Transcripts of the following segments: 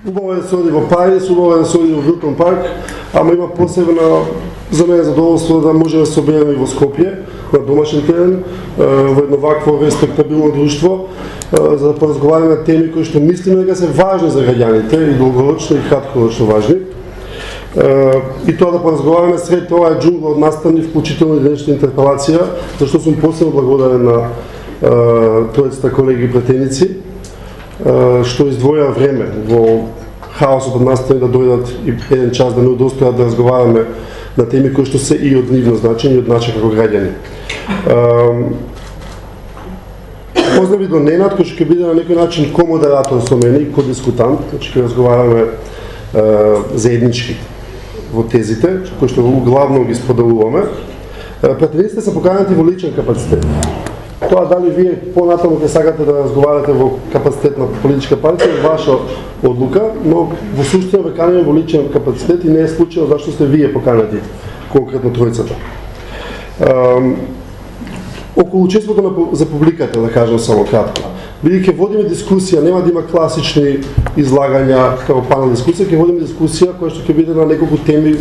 Убаво е да се оди во Париз, убаво е да се оди во Вилтон парк, ама има посебно за мене задоволство да може да се обедеме и во Скопје, на домашен терен, во едно вакво респектабилно друштво, за да поразговараме на теми кои што мислиме дека се важни за граѓаните, и долгорочно и краткорочно важни. И тоа да поразговараме сред оваа џунгла од наставни, вклучително и денешна интерпелација, зашто сум посебно благодарен на тројцата колеги пратеници, што издвоја време во хаосот од наставни да дојдат и еден час да не удостојат да разговараме на теми кои што се и од нивно значење и од начин како граѓани. Поздрави до Ненад, кој ќе биде на некој начин комодератор со мене и кодискутант, значи ќе разговараме заеднички во тезите, кои што главно ги споделуваме. Пратениците се поканети во личен капацитет. Тоа дали вие понатаму ќе сакате да разговарате во капацитет на политичка партија е ваша одлука, но во суштина ве канеме во личен капацитет и не е случајно зашто сте вие поканети, конкретно тројцата. Околу чеството за публиката, да кажам само кратко. Бидејќи водиме дискусија, нема да има класични излагања како панел дискусија, ќе водиме дискусија која што ќе биде на неколку теми,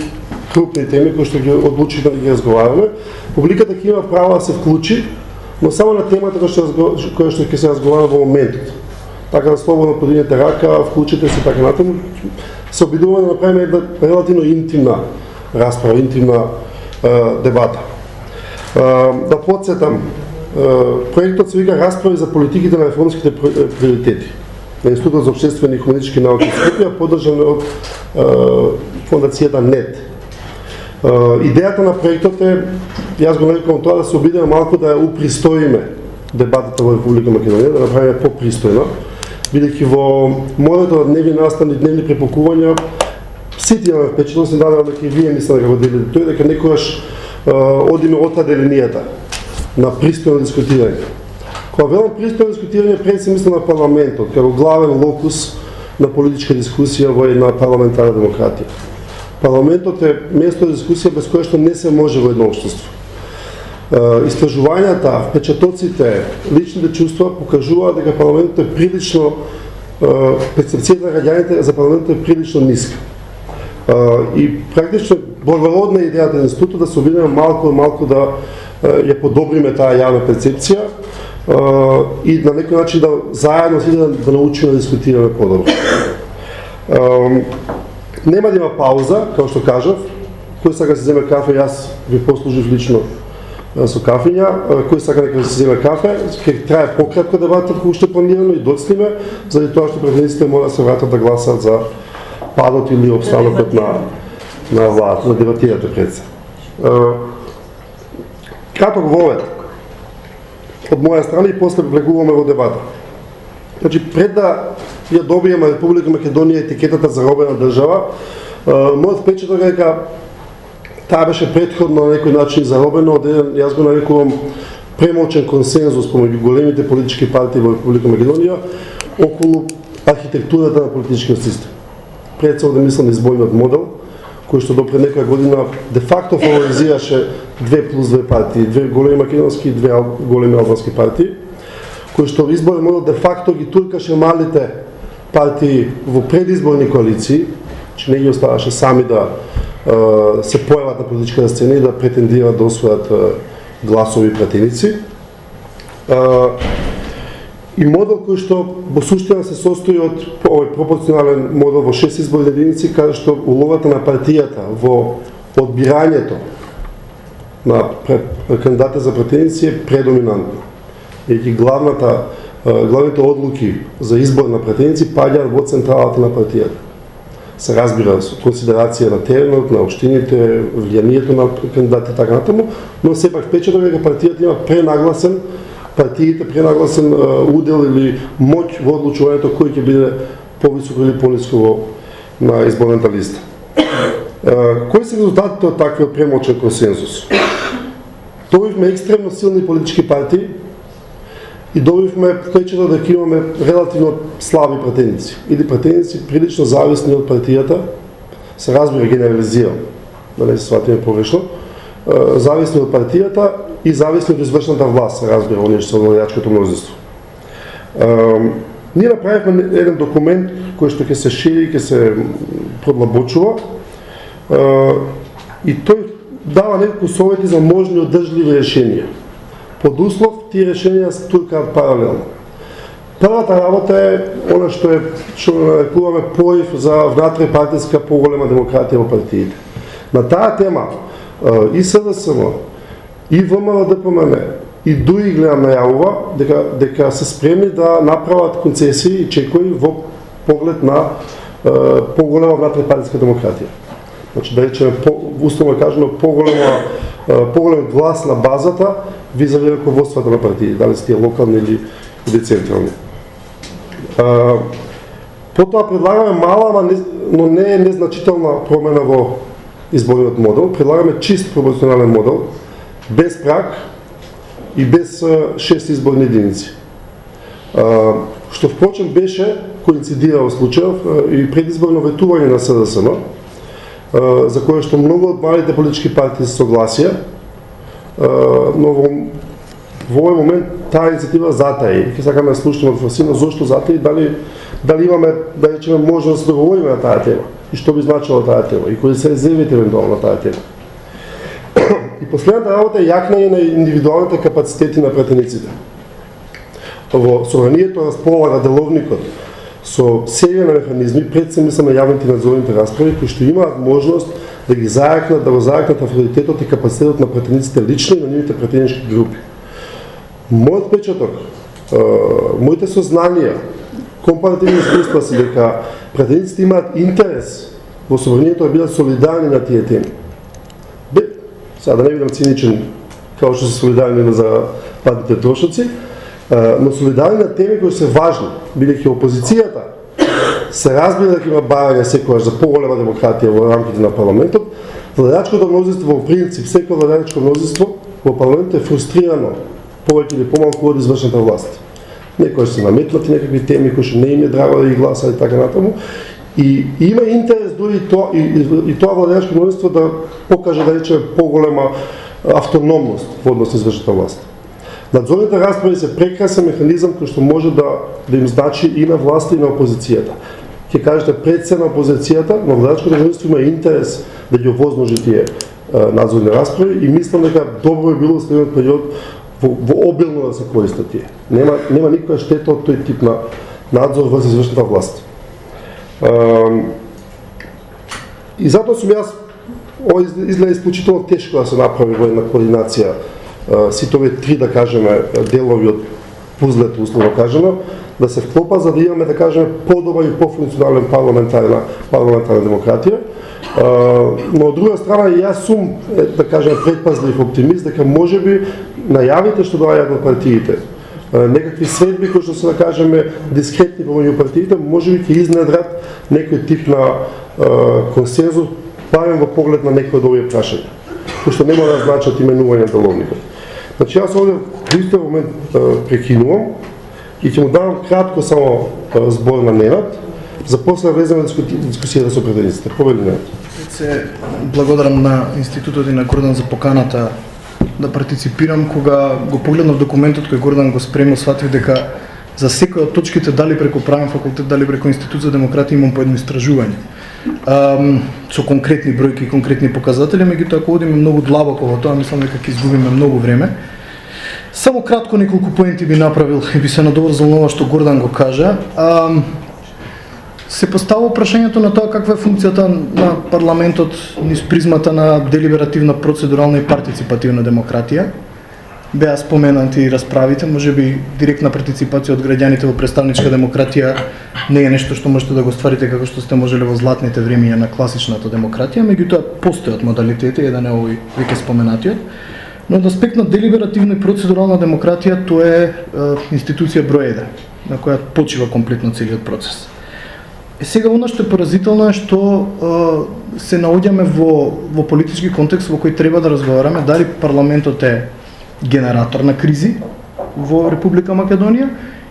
крупни теми кои што ги одлучиме да ги разговараме. Публиката ќе има право да се вклучи, но само на темата која што ќе се разговара во моментот. Така да слободно подигнете рака, вклучите се така натаму, се обидуваме да направиме една релативно интимна расправа, интимна дебата. Да подсетам, проектот се вика Расправи за политиките на реформските приоритети на Институтот за општествени и хуманитички науки во Скопје, поддржан од фондацијата НЕТ. Идејата на проектот е, јас го нарекувам тоа, да се обидеме малку да ја упристоиме дебатата во Република Македонија, да направиме попристојна, бидејќи во моето дневни наставни, дневни препокувања, сите имаме впечатлок, се надевам дека и вие мислите дека го делите тој, дека некогаш одиме отаде линијата на пристојно дискутирање. Кога велам пристојно дискутирање, пред се мисли на парламентот, како главен локус на политичка дискусија во една парламентарна демократија. Парламентот е место за дискусија без кое што не се може во едно општество. Истражувањата, впечатоците, личните чувства покажуваат дека парламентот е прилично, перцепцијата на граѓаните за парламентот е прилично ниска. И практично благородна идејата на институтот да се обидеме малку да ја подобриме таа јавна перцепција и на некој начин да заедно сите да научиме да дискутираме подобро. Нема да има пауза, како што кажав. Кој сака да се земе кафе, јас ви послужив лично со кафиња. Кој сака да се земе кафе, ќе трае пократко дебатот кој што планирано и доцнеме, заради тоа што пратениците мора да се вратат да гласат за падот или обстанокот на владата, на дебатирате пред се. Краток вовед од моја страна и после влегуваме во дебата. Значи, пред да ја добиеме Република Македонија етикетата за робена држава, мојот впечаток е дека таа беше претходно на некој начин заробено од еден, јас го нарекувам, премолчен консензус помеѓу големите политички партии во Република Македонија околу архитектурата на политичкиот систем. Пред се да мислам изборниот модел, кој што до пред некоја година де факто фаворизираше 2+2 партии, две големи македонски и две големи албански партии, кој што изборен модел де факто ги туркаше малите партии во предизборни коалиции, че не ги оставаше сами да се појават на политичката сцена и да претендираат да освојат гласови пратеници. И модел кој што во суштина се состои од овој пропорционален модел во 6 изборни единици, каде што улогата на партијата во одбирањето на кандидати за пратеници е предоминантна. И главните одлуки за избор на пратеници паѓаат во централата на партијата. Се разбира со консидерација на теренот, на општините, влијанието на кандидатите така натаму, но сепак впечаток е дека партијата има пренагласен удел или моќ во одлучувањето кој ќе биде повисоко или пониско на изборната листа. Кои се резултатите од таквиот премолчен консензус? Добивме екстремно силни политички партии и добивме впечаток дека имаме релативно слаби пратеници или пратеници прилично зависни од партијата, се разбира генерализирам, да не се сватиме погрешно, зависни од партијата и зависни од извршната власт, се разбира, оние што се од владеачкото мнозинство. Ние направихме еден документ кој што ќе се шири, ќе се продлабочува и тој дава неколку совети за можни одржливи решенија. Под услов тие решенија се туркаат паралелно. Првата работа е она што нарекуваме порив за внатре-партиска поголема демократија во партиите. На таа тема и СДСМ, и ВМРО-ДПМН, и ДУИ гледам најавува дека се спремни да направат концесии и чекови во поглед на поголема внатре-партиска демократија. Значи, да речеме, условно кажано, поголем глас на базата визави раководствата на партии, дали се тие локални или децентрални. Потоа предлагаме мала, но не е незначителна промена во изборниот модел. Предлагаме чист пропорционален модел, без праг и без 6 изборни единици. Што впрочем беше, коинцидира во случајов и предизборно ветување на СДСМ, за кое што многу од малите политички партии се согласија, но во овој момент таа иницијатива затаи. Ќе сакаме да слушнеме од Фасина зошто затаи, дали имаме, да речеме, можност да се договориме на таа тема и што би значила таа тема и кои се резервите евентуално на таа тема. И последната работа е јакнање на индивидуалните капацитети на пратениците. Во собранието располага деловникот со серија на механизми пред се мислам на јавните надзорните расправи кои што имаат можност да ги зајакнат, да го зајакнат авторитетот и капацитетот на пратениците лично и на нивните пратенички групи. Мојот печаток, моите сознанија, компаративни искуства се дека пратениците имаат интерес во собранието да бидат солидарни на тие теми. Сега да не бидам циничен, како што се солидарни за патните трошоци, но солидарни на теми кои се важни, бидејќи опозицијата се разбира дека има барање секогаш за поголема демократија во рамките на парламентот, владеачкото мнозинство во принцип, секој владеачко мнозинство во парламентот е фрустрирано повеќе или помалку од извршната власт. Некои се наметнати некакви теми кои што не им е драго да ги гласат и така натаму. И има интерес дури и тоа владеачко мнозинство да покаже, да речеме, поголема автономност во однос на извршната власт. Надзорните расправи се прекрасен механизам кој што може да им значи и на власта и на опозицијата. Ќе кажете пред се на опозицијата, но владеачкото мнозинство има интерес да ги овозможи тие надзорни расправи и мислам дека добро е било следниот период во обилно да се користат тие. Нема никоја штета од тој тип на надзор врз извршната власт. И затоа сум јас, изгледа исклучително тешко да се направи во една координација сите овие три, да кажеме, делови од пузлето, условно кажано, да се вклопа за да имаме, да кажеме, подобар и пофункционален парламентарна демократија. Но од друга страна и јас сум, да кажем, предпазлив оптимист дека можеби најавите што доаѓаат од партиите, некакви средби кои што се, да кажеме, дискретни помеѓу партиите, можеби ќе изнедрат некој тип на консензус, барем во поглед на некои од овие прашања, кои што нема да значат именување на деловникот. Значи јас овде во истиот момент прекинувам и ќе му давам кратко само збор на Ненад, за после да влеземе дискусија со пратениците. Повели Ненад. Се благодарам на Институтот и на Гордан за поканата да партиципирам. Кога го погледнав документот кој Гордан го спремил, сватив дека за секоја од точките, дали преку правен факултет, дали преку Институт за демократија, имам по едно истражување. Со конкретни бројки и конкретни показатели, меѓутоа ако одиме многу длабоко во тоа, мислам дека ќе изгубиме многу време. Само кратко неколку поенти би направил и би се надоврзал на ова што Гордан го кажа. Се поставува прашањето на тоа каква е функцијата на парламентот низ призмата на делиберативна, процедурална и партиципативна демократија. Беа споменати расправите, можеби директна партиципација од граѓаните во представничка демократија не е нешто што можете да го стварите како што сте можеле во златните времиња на класичната демократија, меѓутоа постојат модалитети, еден е овој веќе споменатиот. Но од аспект на делиберативна и процедурална демократија, тоа е институција број 1, на која почива комплетно целиот процес. Сега она што е поразително е што се наоѓаме во политички контекст во кој треба да разговараме дали парламентот е генератор на кризи во Република Македонија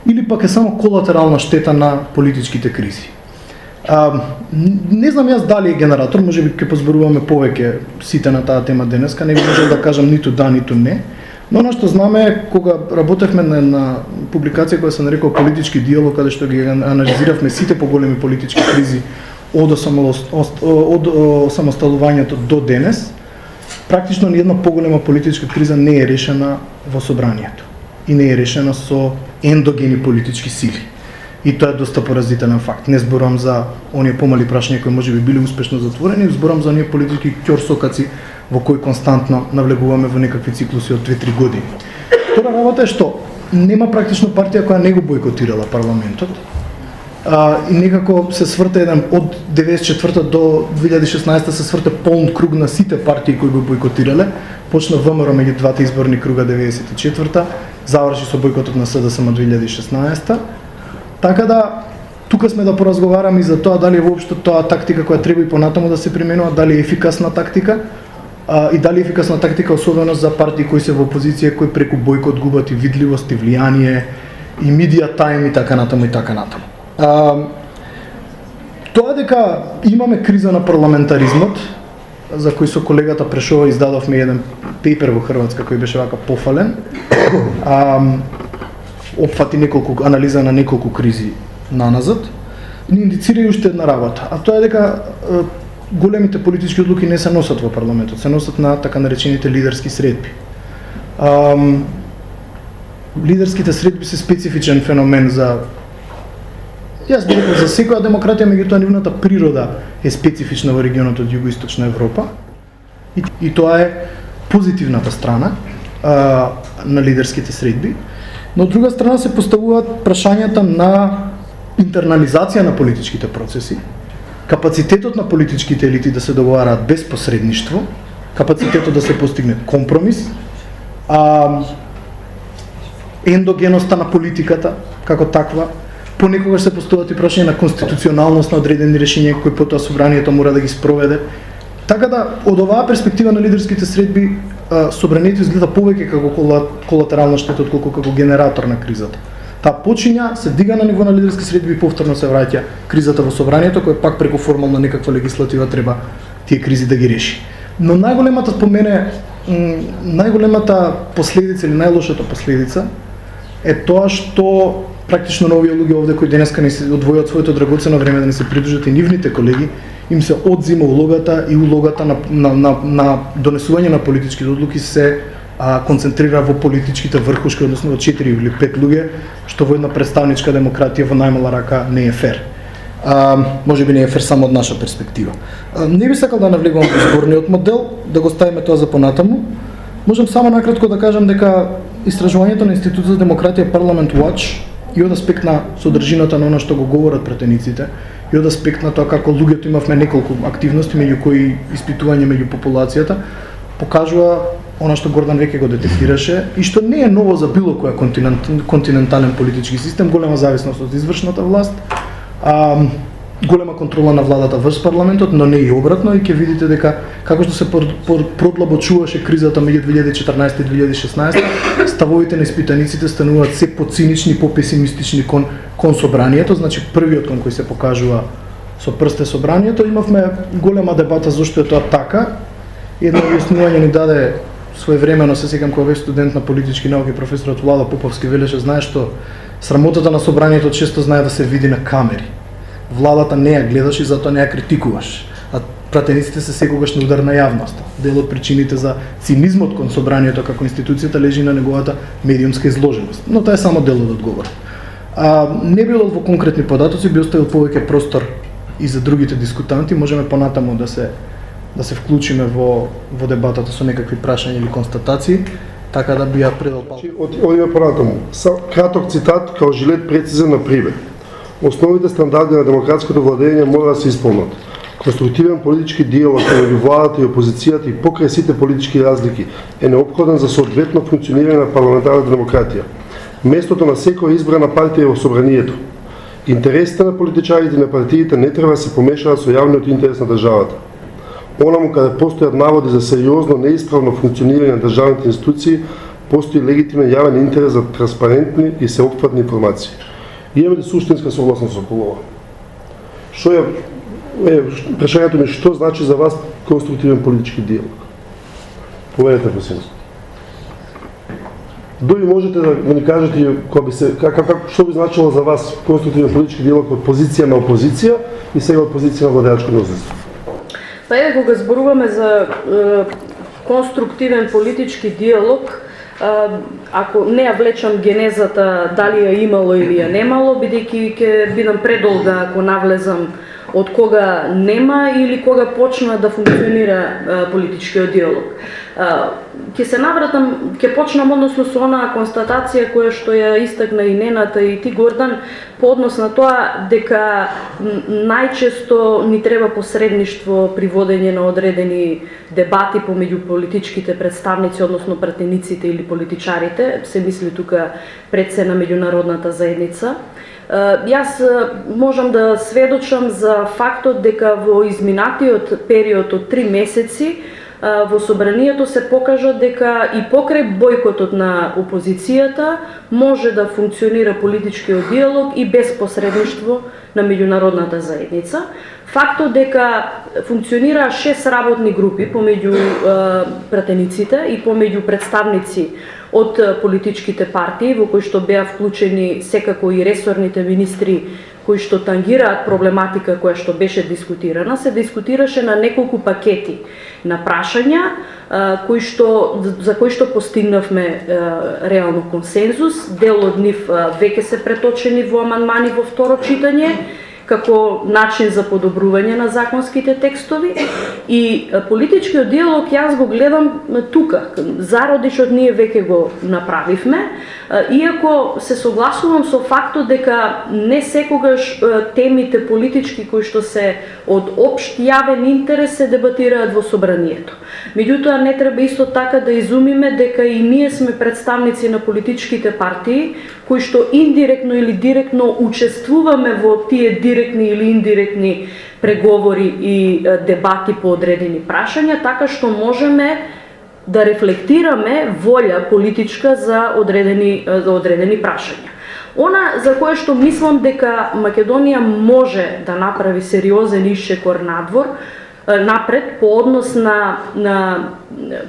или пак е само колатерална штета на политичките кризи. Не знам јас дали е генератор, можеби ќе позборуваме повеќе сите на таа тема денеска, не би можел да кажам ниту да, ниту не, Но она што знаме е, кога работевме на публикација која се нарекува Политички диалог, каде што ги анализиравме сите поголеми политички кризи од самосталувањето до денес, практично ни една поголема политичка криза не е решена во собранието и не е решена со ендогени политички сили. И тоа е доста поразителен факт. Не зборувам за оние помали прашања кои можеби биле успешно затворени, зборувам за оние политички ќорсокаци во кои константно навлегуваме во некакви циклуси од 2-3 години. Втора работа е што нема практично партија која не го бойкотирала парламентот. И некако се сврта еден од 94 до 2016 се сврта полн круг на сите партии кои го бойкотирале. Почна ВМРО меѓу двата изборни круга 94-та, заврши со бойкотот на СДСМ 2016-та. Така да тука сме да поразговараме и за тоа дали е воопшто тоа тактика која треба и понатаму да се применува, дали е ефикасна тактика и дали е ефикасна тактика особено за партии кои се во опозиција, кои преку бойкот губат и видливост и влијание и медија тајм и така натаму и така натаму. Тоа дека имаме криза на парламентаризмот, за кој со колегата Прешова издадовме еден пейпер во Хрватска кој беше вака пофален, опфати неколку анализа на неколку кризи наназад, ни индицира и уште една работа, а тоа е дека големите политички одлуки не се носат во парламентот, се носат на така наречените лидерски средби. Лидерските средби се специфичен феномен за Јас би рекол за секоја демократија, меѓутоа нивната природа е специфична во регионот од Југоисточна Европа и тоа е позитивната страна на лидерските средби, но од друга страна се поставуваат прашањата на интернализација на политичките процеси, капацитетот на политичките елити да се договараат без посредништво, капацитетот да се постигне компромис, ендогеноста на политиката како таква. Понекогаш се поставуваат и прашања на конституционалност на одредени решенија кои потоа собранието мора да ги спроведе. Така да, од оваа перспектива на лидерските средби, собранието изгледа повеќе како колатерална штета отколку како генератор на кризата. Таа почиња, се дига на ниво на лидерски средби и повторно се враќа кризата во собранието, кој пак преку формална некаква легислатива треба тие кризи да ги реши. Но најголемата по мене, најголемата последица или најлошата последица е тоа што практично на овие луѓе овде кои денеска не се одвојат своето драгоцено време да не се придружат и нивните колеги, им се одзима улогата и улогата на донесување на политички одлуки се концентрира во политичките врхушки, односно во 4 или 5 луѓе, што во една представничка демократија во најмала рака не е фер. Може би не е фер само од наша перспектива. Не би сакал да навлегувам во изборниот модел, да го ставиме тоа за понатаму. Можам само накратко да кажам дека истражувањето на Институтот за демократија Parliament Watch и од аспект на содржината на она што го говорат пратениците, и од аспект на тоа како луѓето имавме неколку активности, меѓу кои испитување меѓу популацијата, покажува она што Гордан веќе го детектираше и што не е ново за било која континентален политички систем, голема зависност од извршната власт, голема контрола на владата врз парламентот, но не и обратно, и ќе видите дека како што се продлабочуваше кризата меѓу 2014 и 2016, ставовите на испитаниците стануваат се поцинични, попесимистични кон собранието. Значи првиот кон кој се покажува со прст е собранието. Имавме голема дебата зошто е тоа така. Едно објаснување ни даде своевремено, се сеќам кога беше студент на политички науки, професорот Владо Поповски велеше, знаеш што, срамотата на собранието често знае да се види на камери. Владата не ја гледаш и затоа не ја критикуваш, а пратениците се секогаш на удар на јавноста. Дел од причините за цинизмот кон собранието како институцијата лежи на неговата медиумска изложеност, но тоа е само дел од одговор. Не би одел во конкретни податоци, би оставил повеќе простор и за другите дискутанти, можеме понатаму да се вклучиме во дебатата со некакви прашања или констатации, така да би ја предал пал. Одиме понатаму. Краток цитат као жилет прецизен на пример. Основните стандарди на демократското владење мора да се исполнат. Конструктивен политички диалог меѓу владата и опозицијата и покрај сите политички разлики е неопходен за соодветно функционирање на парламентарната демократија. Местото на секоја избрана партија е во собранието. Интересите на политичарите и на партиите не треба да се помешаат со јавниот интерес на државата. Онаму каде постојат наводи за сериозно неисправно функционирање на државните институции, постои легитимен јавен интерес за транспарентни и сеопфатни информации. Имаме ли суштинска согласност околу ова? Што е прашањето ми, што значи за вас конструктивен политички диалог? Поведете, Василис. Дали можете да ни кажете што би значило за вас конструктивен политички диалог од позиција на опозиција и сега од позиција на владеачко мнозинство? Па кога зборуваме за конструктивен политички диалог, ако не ја влечам генезата дали ја имало или ја немало, бидејќи ќе бидам предолга ако навлезам од кога нема или кога почна да функционира политичкиот диалог. Ќе се навратам, ќе почнам односно со онаа констатација која што ја истакна и Нената и ти, Гордан, по однос на тоа дека најчесто ни треба посредништво при водење на одредени дебати помеѓу политичките представници, односно пратениците или политичарите, се мисли тука пред се на меѓународната заедница. Јас можам да сведочам за фактот дека во изминатиот период од 3 месеци во собранието се покажа дека и покрај бојкотот на опозицијата може да функционира политичкиот диалог и без посредништво на меѓународната заедница. Фактот дека функционираа 6 работни групи помеѓу пратениците и помеѓу представници од политичките партии, во кои што беа вклучени секако и ресорните министри кои што тангираат проблематика која што беше дискутирана, се дискутираше на неколку пакети на прашања за кои што постигнавме реално консензус. Дел од нив веќе се преточени во амандмани во второ читање, како начин за подобрување на законските текстови, и политичкиот диалог јас го гледам тука. Зародишот ние веќе го направивме, иако се согласувам со фактот дека не секогаш темите политички кои што се од општ јавен интерес се дебатираат во собранието. Меѓутоа не треба исто така да изумиме дека и ние сме представници на политичките партии кои што индиректно или директно учествуваме во тие директни или индиректни преговори и дебати по одредени прашања, така што можеме да рефлектираме волја политичка за одредени прашања. Она за кое што мислам дека Македонија може да направи сериозен исчекор напред по однос на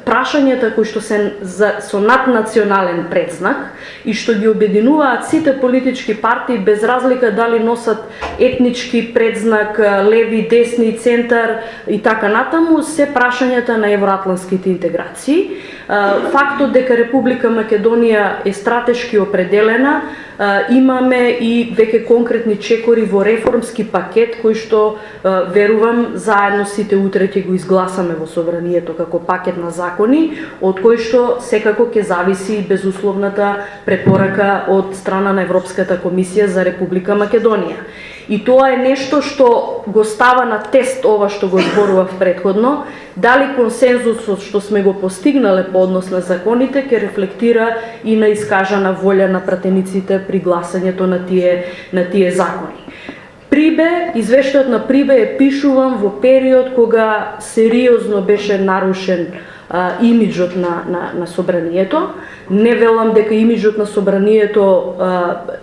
прашањата кои што се со наднационален предзнак и што ги обединуваат сите политички партии без разлика дали носат етнички предзнак, леви, десни, центар и така натаму, се прашањата на евроатлантските интеграции. Фактот дека Република Македонија е стратешки определена, имаме и веќе конкретни чекори во реформски пакет кој што верувам заедно сите утре ќе го изгласаме во собранието како пакет на закони, од кој што секако ќе зависи безусловната препорака од страна на Европската комисија за Република Македонија. И тоа е нешто што го става на тест ова што го зборував претходно, дали консензусот што сме го постигнале по однос на законите ќе рефлектира и на искажана волја на пратениците при гласањето на тие закони. Извештајот на Прибе е пишуван во период кога сериозно беше нарушен имиджот на собранието. Не велам дека имиджот на собранието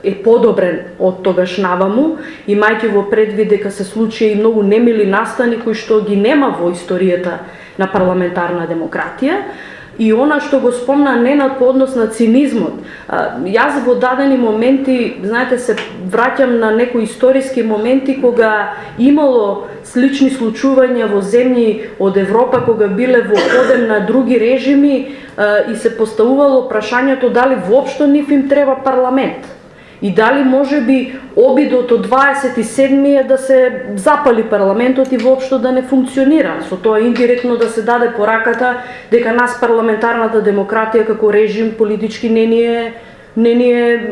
е подобрен од тогаш наваму, имајќи во предвид дека се случи и многу немили настани кои што ги нема во историјата на парламентарна демократија. И она што го спомна Ненад по однос на цинизмот. Јас во дадени моменти, знаете, се враќам на некои историски моменти кога имало слични случувања во земји од Европа, кога биле во подем на други режими и се поставувало прашањето дали воопшто нив им треба парламент. И дали може би обидот од 27 е да се запали парламентот и воопшто да не функционира. Со тоа индиректно да се даде пораката дека нас парламентарната демократија како режим политички не ни е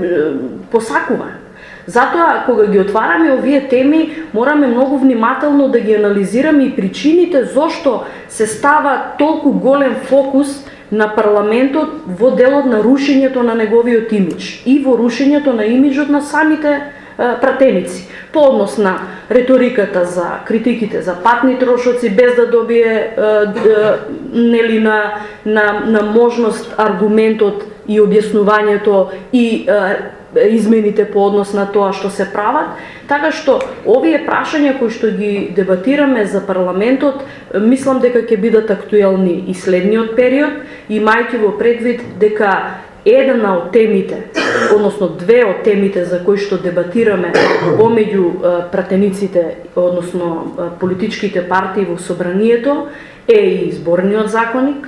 посакувана. Затоа, кога ги отвараме овие теми, мораме многу внимателно да ги анализираме и причините зошто се става толку голем фокус на парламентот во делот на рушењето на неговиот имидж и во рушењето на имиджот на самите пратеници. По однос на реториката за критиките за патни трошоци, без да добие нели на можност аргументот и објаснувањето и измените по однос на тоа што се прават, така што овие прашања кои што ги дебатираме за парламентот, мислам дека ќе бидат актуелни и следниот период, имајќи во предвид дека една од темите, односно две од темите за кои што дебатираме помеѓу пратениците, односно политичките партии во собранието, е и изборниот законник,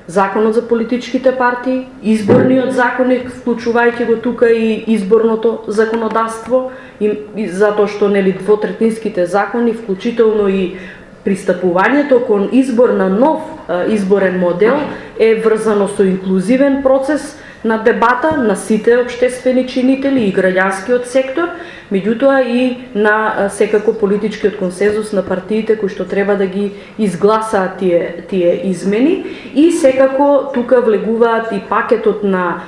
Законот за политичките партии, изборниот законник, вклучувајќи го тука и изборното законодавство, и затоа што нели двотретинските закони, вклучително и пристапувањето кон избор на нов изборен модел е врзано со инклузивен процес на дебата на сите општествени чинители и граѓанскиот сектор, меѓутоа и на секако политичкиот консензус на партиите кои што треба да ги изгласаат тие измени, и секако тука влегуваат и пакетот на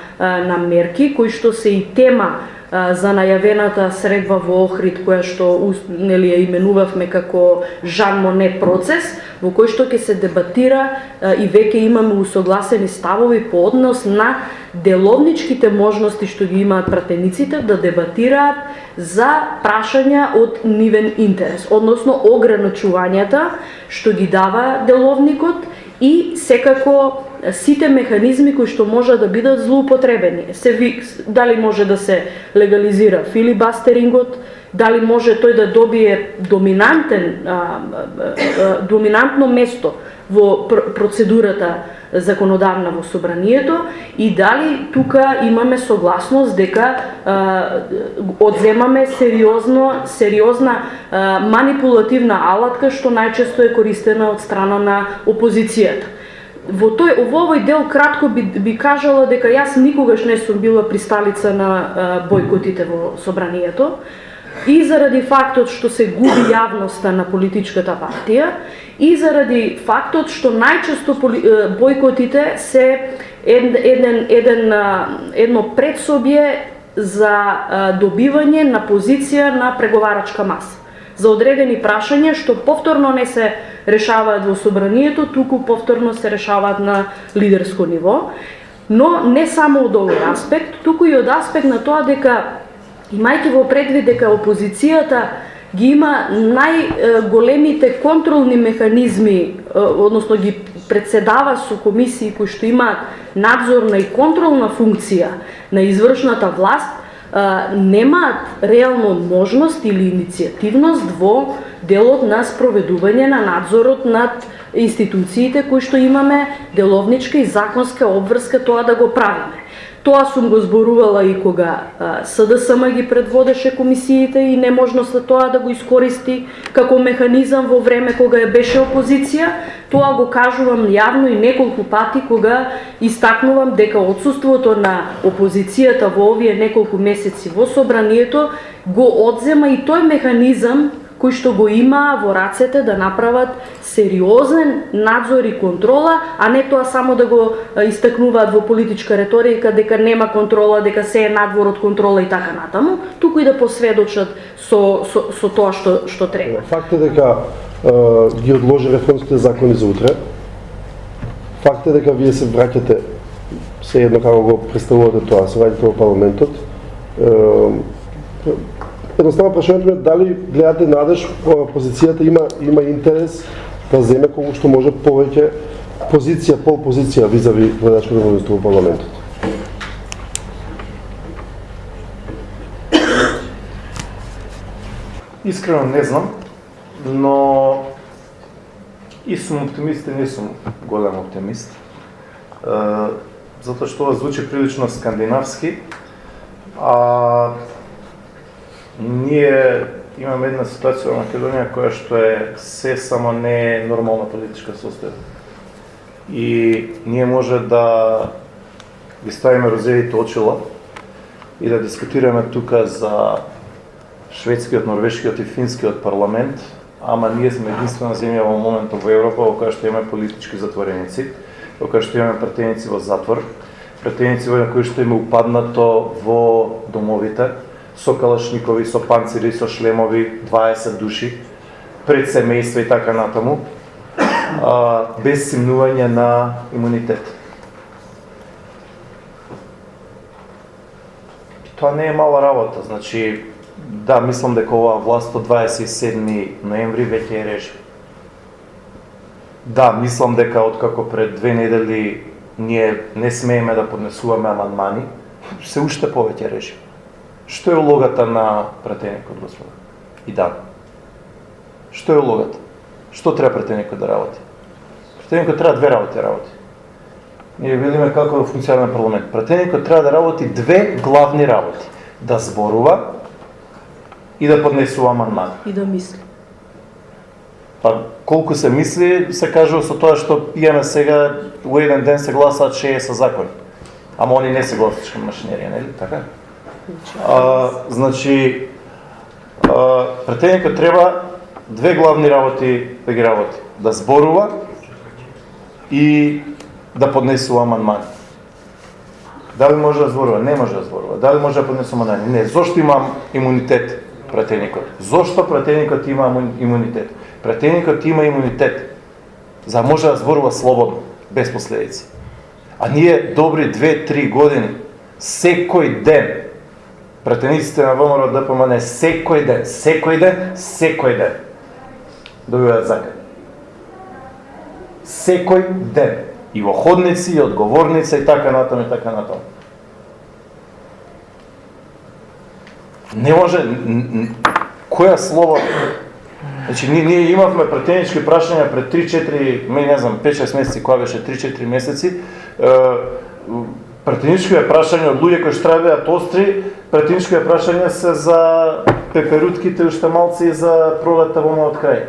мерки кои што се и тема за најавената средба во Охрид, која што нели ја именувавме како Жан Моне процес, во кој што ќе се дебатира и веќе имаме усогласени ставови по однос на деловничките можности што ги имаат пратениците да дебатираат за прашања од нивен интерес, односно ограничувањата што ги дава деловникот и секако сите механизми кои што може да бидат злоупотребени. Дали може да се легализира филибастерингот, дали може тој да добие доминантно место во процедурата законодавна во собранието, и дали тука имаме согласност дека одземаме сериозна манипулативна алатка што најчесто е користена од страна на опозицијата. Во овој дел кратко би кажала дека јас никогаш не сум била присталица на бойкотите во собранието, и заради фактот што се губи јавноста на политичката партија, и заради фактот што најчесто бойкотите се едно предсобје за добивање на позиција на преговарачка маса за одредени прашања што повторно не се решаваат во собранието, туку повторно се решаваат на лидерско ниво. Но не само од овој аспект, туку и од аспект на тоа дека, имајќи во предвид дека опозицијата ги има најголемите контролни механизми, односно ги председава со комисии кои што имаат надзорна и контролна функција на извршната власт, немаат реално можност или иницијативност во делот на спроведување на надзорот над институциите кои што имаме деловничка и законска обврска тоа да го правиме. Тоа сум го зборувала и кога СДСМ ги предводеше комисиите и неможноста тоа да го искористи како механизам во време кога беше опозиција. Тоа го кажувам јавно и неколку пати кога истакнувам дека отсуството на опозицијата во овие неколку месеци во собранието го одзема и тој механизам кои што го имаа во рацете да направат сериозен надзор и контрола, а не тоа само да го истакнуваат во политичка реторика дека нема контрола, дека се е надвор од контрола и така натаму, туку и да посведочат со тоа што треба. Факт е дека ги одложи реформските закони за утре. Факт е дека вие се враќате, се едно како го представувате тоа, се враќате во парламентот. Едноставно прашањето е дали гледате надеж опозицијата има интерес да земе колку што може повеќе пол позиција визави гледачкото мнозинство во парламентот. Искрено не знам, но и сум оптимист и не сум голем оптимист. Затоа што ова звучи прилично скандинавски, а ние имаме една ситуација во Македонија која што е се само не е нормална политичка состојба. И ние може да ги ставиме розевите очила и да дискутираме тука за шведскиот, норвешкиот и финскиот парламент, ама ние сме единствена земја во моментот во Европа во која што имаме политички затвореници, во која што имаме пратеници во затвор, пратеници во кои што има упаднато во домовите, со калашникови, со панцири, со шлемови, 20 души, пред семејства и така натаму, без симнување на имунитет. Тоа не е мала работа, значи, да, мислам дека оваа власт од 27 ноември веќе е режим. Да, мислам дека откако пред 2 недели ние не смееме да поднесуваме амандмани, се уште повеќе режим. Што е улогата на пратеникот, господа? И да. Што е улогата? Што треба пратеникот да работи? Пратеникот треба две работи. Ние видиме како функционира парламент. Пратеникот треба да работи две главни работи. Да зборува и да поднесува амандмани. И да мисли. Па колку се мисли, се кажува со тоа што имаме сега, во еден ден се гласаат 60 закони. Ама они не се гласачка машинерија, нели? Така? Значи, пратеникот треба две главни работи да ги работи. Да зборува и да поднесува амандмани. Дали може да зборува? Не може да зборува. Дали може да поднесува амандмани? Не. Зошто има имунитет пратеникот? Зошто пратеникот има имунитет? Пратеникот има имунитет за може да зборува слободно, без последици. А ние добри 2-3 години, секој ден, пратениците на ВМРО ДПМН, секој ден, добиваат закани. Секој ден. И во ходници, и одговорница, и така натаму, и така натаму. Не може, која слобода? Значи, ние имавме пратенички прашања пред 3-4, не знам, 5-6 месеци, која беше 3-4 месеци, пратенички прашања од луѓе кои што треба да остри, пратенички прашања се за пеперутките, уште малци и за пролета во мојот крај.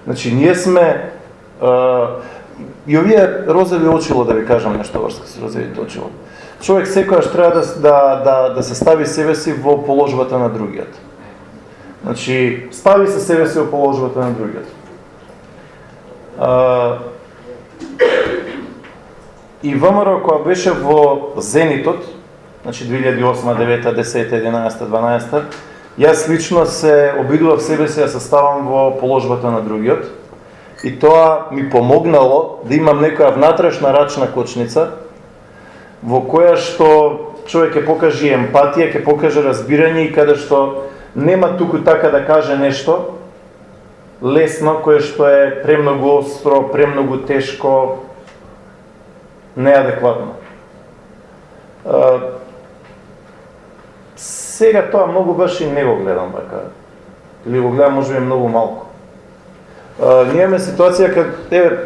Значи, ние сме и овие розови очило, да ви кажам нешто врска со розовите очило. Човек секојаш треба да се стави себе си во положбата на другиот. Значи, стави се себе си во положбата на другиот. И ВМРО која беше во зенитот, значи 2008, 9, 10, 11, 12, јас лично се обидував себе си да се ставам во положбата на другиот. И тоа ми помогнало да имам некоја внатрешна рачна кочница, во која што човек ќе покаже емпатија, ќе покаже разбирање и каде што нема туку така да каже нешто лесно, кое што е премногу остро, премногу тешко, неадекватно. Сега тоа многу баш и не го гледам бака. Или го гледам можеби многу малку. Ние имаме ситуација каде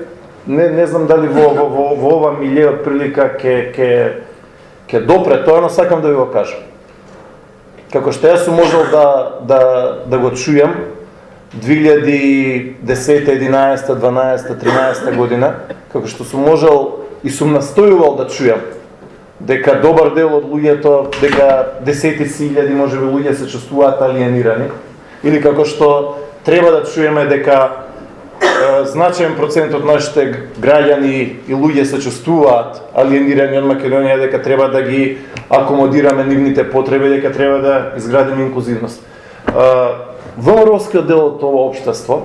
не знам дали во ова милје од прилика ќе допре тоа, но сакам да ви го кажам. Како што јас сум можел да го чујам 2010, 11, 12, 13 година, како што сум можел и сум настојувал да чујам дека добар дел од луѓето, дека десетици илјади можеби луѓе се чувствуваат алиенирани, или како што треба да чуеме дека значаен процент од нашите граѓани и луѓе се чувствуваат алиенирани од Македонија, дека треба да ги акомодираме нивните потреби, дека треба да изградиме инклузивност. ВМРО-скиот дел од ова општество,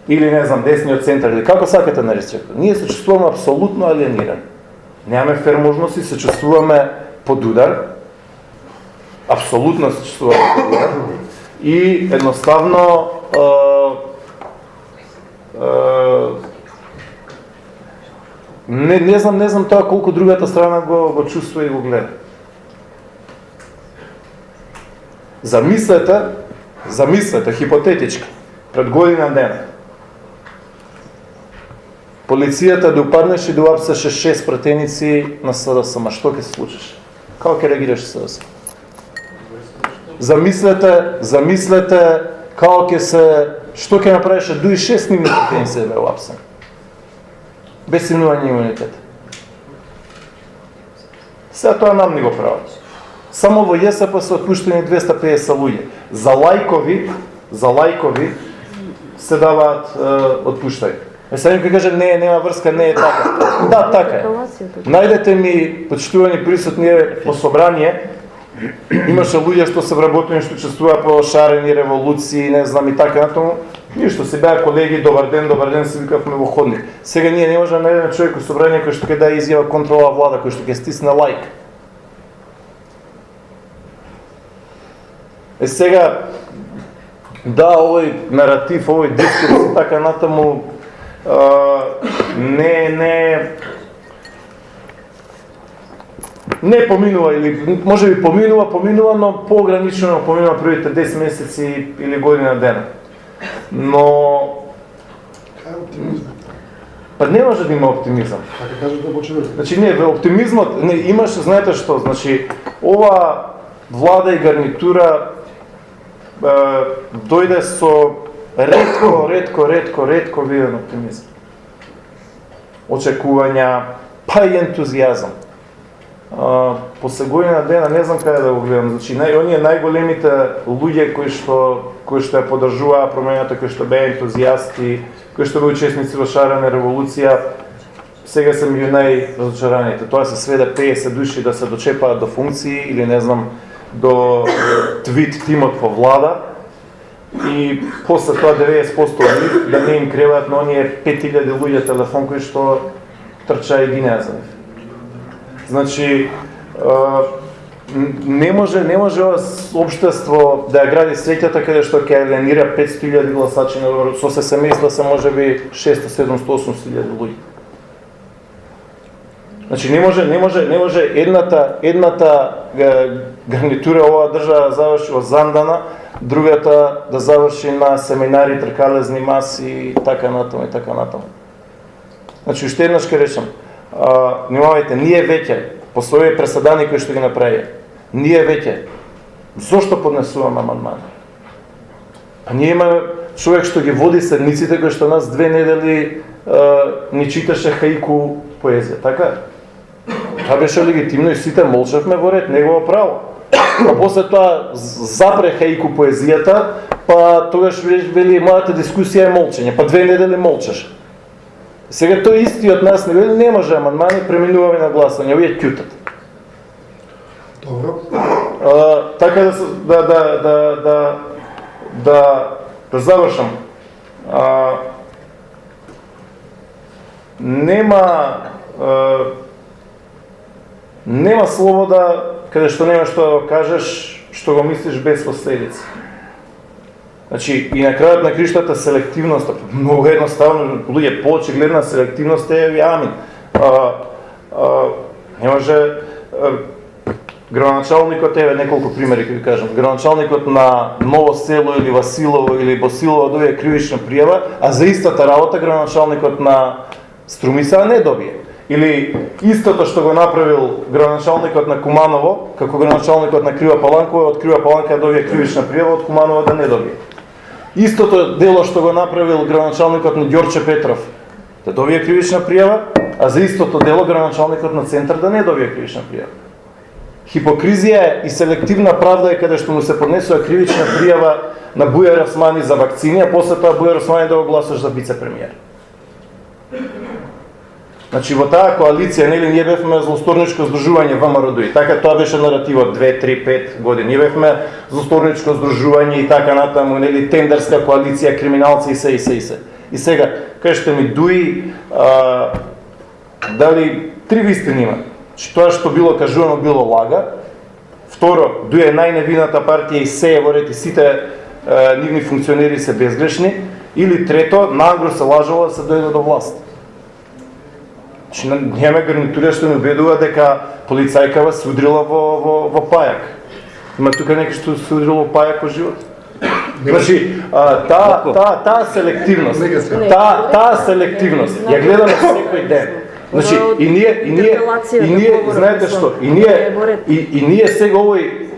или не знам, десниот центар, или како сакате наречете, ние се чувствуваме апсолутно алиенирани. Немаме ферможност и се чувствуваме под удар. Апсолутно се чувствуваме под удар. И едноставно не знам тоа колку другата страна го чувствува и го гледа. Замислете, хипотетички, пред година дена, полицијата да упаднеше и да уапсеше 6 пратеници на СДСМ, што ќе се случиш? Како ќе реагираш СДСМ? Замислете како ќе се, што ќе направише дуи 6 нивни пратеници да бе уапсени? Без симнување имунитет. Сега тоа нам не го прават. Само во ЈСП се отпуштени 250 луѓе. За лајкови се даваат отпуштања. Сега некој каже, не, нема врска, не е така. Да, така е. Најдете ми, почитувани присутни по собрание, имаше луѓе што се вработени, што чувствува по шарени револуции, не знам и така натаму. Ништо, се беа колеги, добар ден, се викавме во ходник. Сега ние не можеме да најдеме човек во собрание кој што ќе даде изјава контрола влада, кој што ќе стисне лайк. Сега, да, овој наратив, овој дискурс и така натаму, не поминува или може би поминува, но поограничено поминува првите 10 месеци или година дена. Но па не може да има оптимизам. Така кажете да почнете. Значи не, оптимизмот, не, имаше, знаете што, значи ова влада и гарнитура дојде со ретко виден оптимизам. Очекувања, па и ентузијазам. После година дена не знам каде да го гледам, значи оние најголемите луѓе кои што ја поддржуваа промената, кои што беа ентузијасти, кои што беа учесници во шарена револуција, сега се меѓу најразочараните. Тоа се сведе 50 души да се дочепаат до функции или не знам до твит тимот во влада и после тоа 90% од нив да не им креваат на оние 5000 луѓе телефон кои што трчаа и гинеа за нив. Значи не може ова општество да ја гради среќата каде што ќе алиенира 500.000 гласачи со се семејства се можеби 600, 700, 800.000 луѓе. Значи не може едната гарнитура оваа држава да заврши во Зандана, другата да заврши на семинари, тркалезни маси и така натаму. Значи уште еднаш ќе речам, внимавајте, ние веќе постои преседани кои што ги направија. Ние веќе зошто поднесуваме амандмани? Па ние имаме човек што ги води седмиците кои што нас 2 недели ни читаше хаику поезија, така? Тоа беше легитимно и сите молчевме во ред, негово право. А после тоа запре хаику поезијата, па тогаш вели мојата дискусија е молчење, па 2 недели молчеш. Сега тој истиот нас не може амандмани, преминуваме на гласање, овие ќутат. Добро. Така да завршам. Нема слобода каде што нема што да кажеш, што го мислиш без последици. Значи, и на крајот на криштата селективноста, многу едноставно, луѓе, поочигледна селективност е амин. Не може градоначалникот, неколку примери ќе ви кажам, градоначалникот на Ново село или Василово или Босилово добие кривична пријава, а за истата работа градоначалникот на Струмица не добие. Или истото што го направил градоначалникот на Куманово, како градоначалникот на Крива Паланкова, од Крива Паланка добие кривична пријава, од Куманово да не добие. Истото дело што го направил градоначалникот на Ѓорче Петров, да добие кривична пријава, а за истото дело градоначалникот на Центар да не добие кривична пријава. Хипокризија и селективна правда е каде што му се поднесува кривична пријава на Бујар Османи за вакцини, а после тоа Бујар Османи да го гласаш за вице-премиер. Значи во таа коалиција, нели, ние бевме злосторничко здружување ВМРО и така тоа беше наративот 2, 3, 5 години. Ние бевме злосторничко здружување и така натаму, нели, тендерска коалиција, криминалци и се. И сега, кажете ми, Дуи, дали 3 вистини има? Тоа што било кажувано било лага. Второ, Дуи е најневината партија и се е во ред и сите нивни функционери се безгрешни. Или трето, нагро се лажало да се дојде до власт. Значи, немаме гарнитура што не убедува дека полицајкава се удрила во пајак. Има тука некој што се удрила во пајак во живот. Значи, таа селективност ја гледаме секој ден. Значи, и ние, знаете што, и ние сега овој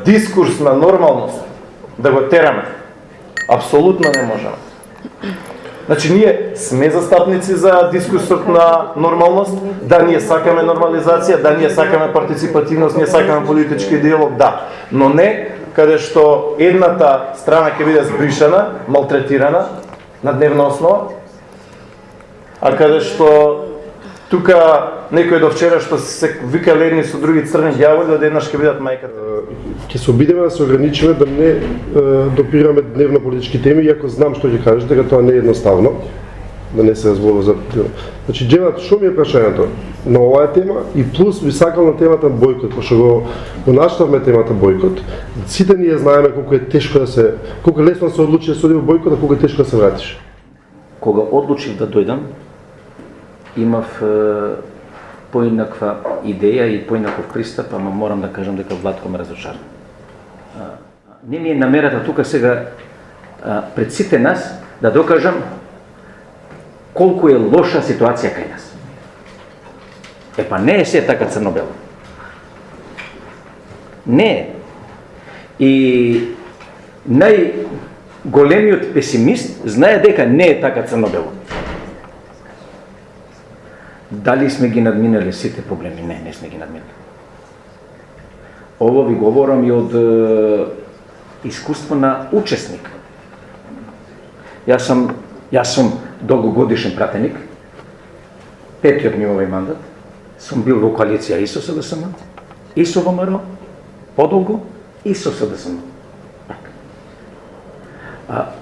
дискурс на нормалност да го тераме, апсолутно не можеме. Значи, ние сме застапници за дискурсот на нормалност, да, ние сакаме нормализација, да, ние сакаме партиципативност, ние сакаме политички диалог, да, но не каде што едната страна ќе биде збришана, малтретирана на дневна основа, а каде што тука некој до вчера што се викале едни со други црни ѓаволи, од еднаш ќе бидат мајката. Ќе се обидеме да се ограничиме да не допираме дневно политички теми, иако знам што ќе кажете, дека тоа не е едноставно, да не се разборува за... Значи, Джеват, што ми е прашањето на оваа тема и плюс ви сакал на темата бојкот, пошто го наштавме темата бојкот, сите ние знаеме колку е тешко да се, колку лесно да се одлучи да се оди во бојкот, а колку е тешко да се вратиш. Кога одлучив да дојдам, имав поинаква идеја и поинаков пристап, ама морам да кажам дека Владко ме разочара. Не ми е намерата тука сега пред сите нас да докажам колку е лоша ситуација кај нас. Епа не е се така црно-бело. Не е. И најголемиот песимист знае дека не е така црно-бело. Дали сме ги надминали сите проблеми? Не, не сме ги надминали. Ово ви говорам и од искуство на учесник. Јас сум долгогодишен пратеник, петиот ми овој мандат, сум бил во коалиција и со СДСМ, и со ВМРО, подолго, и со СДСМ.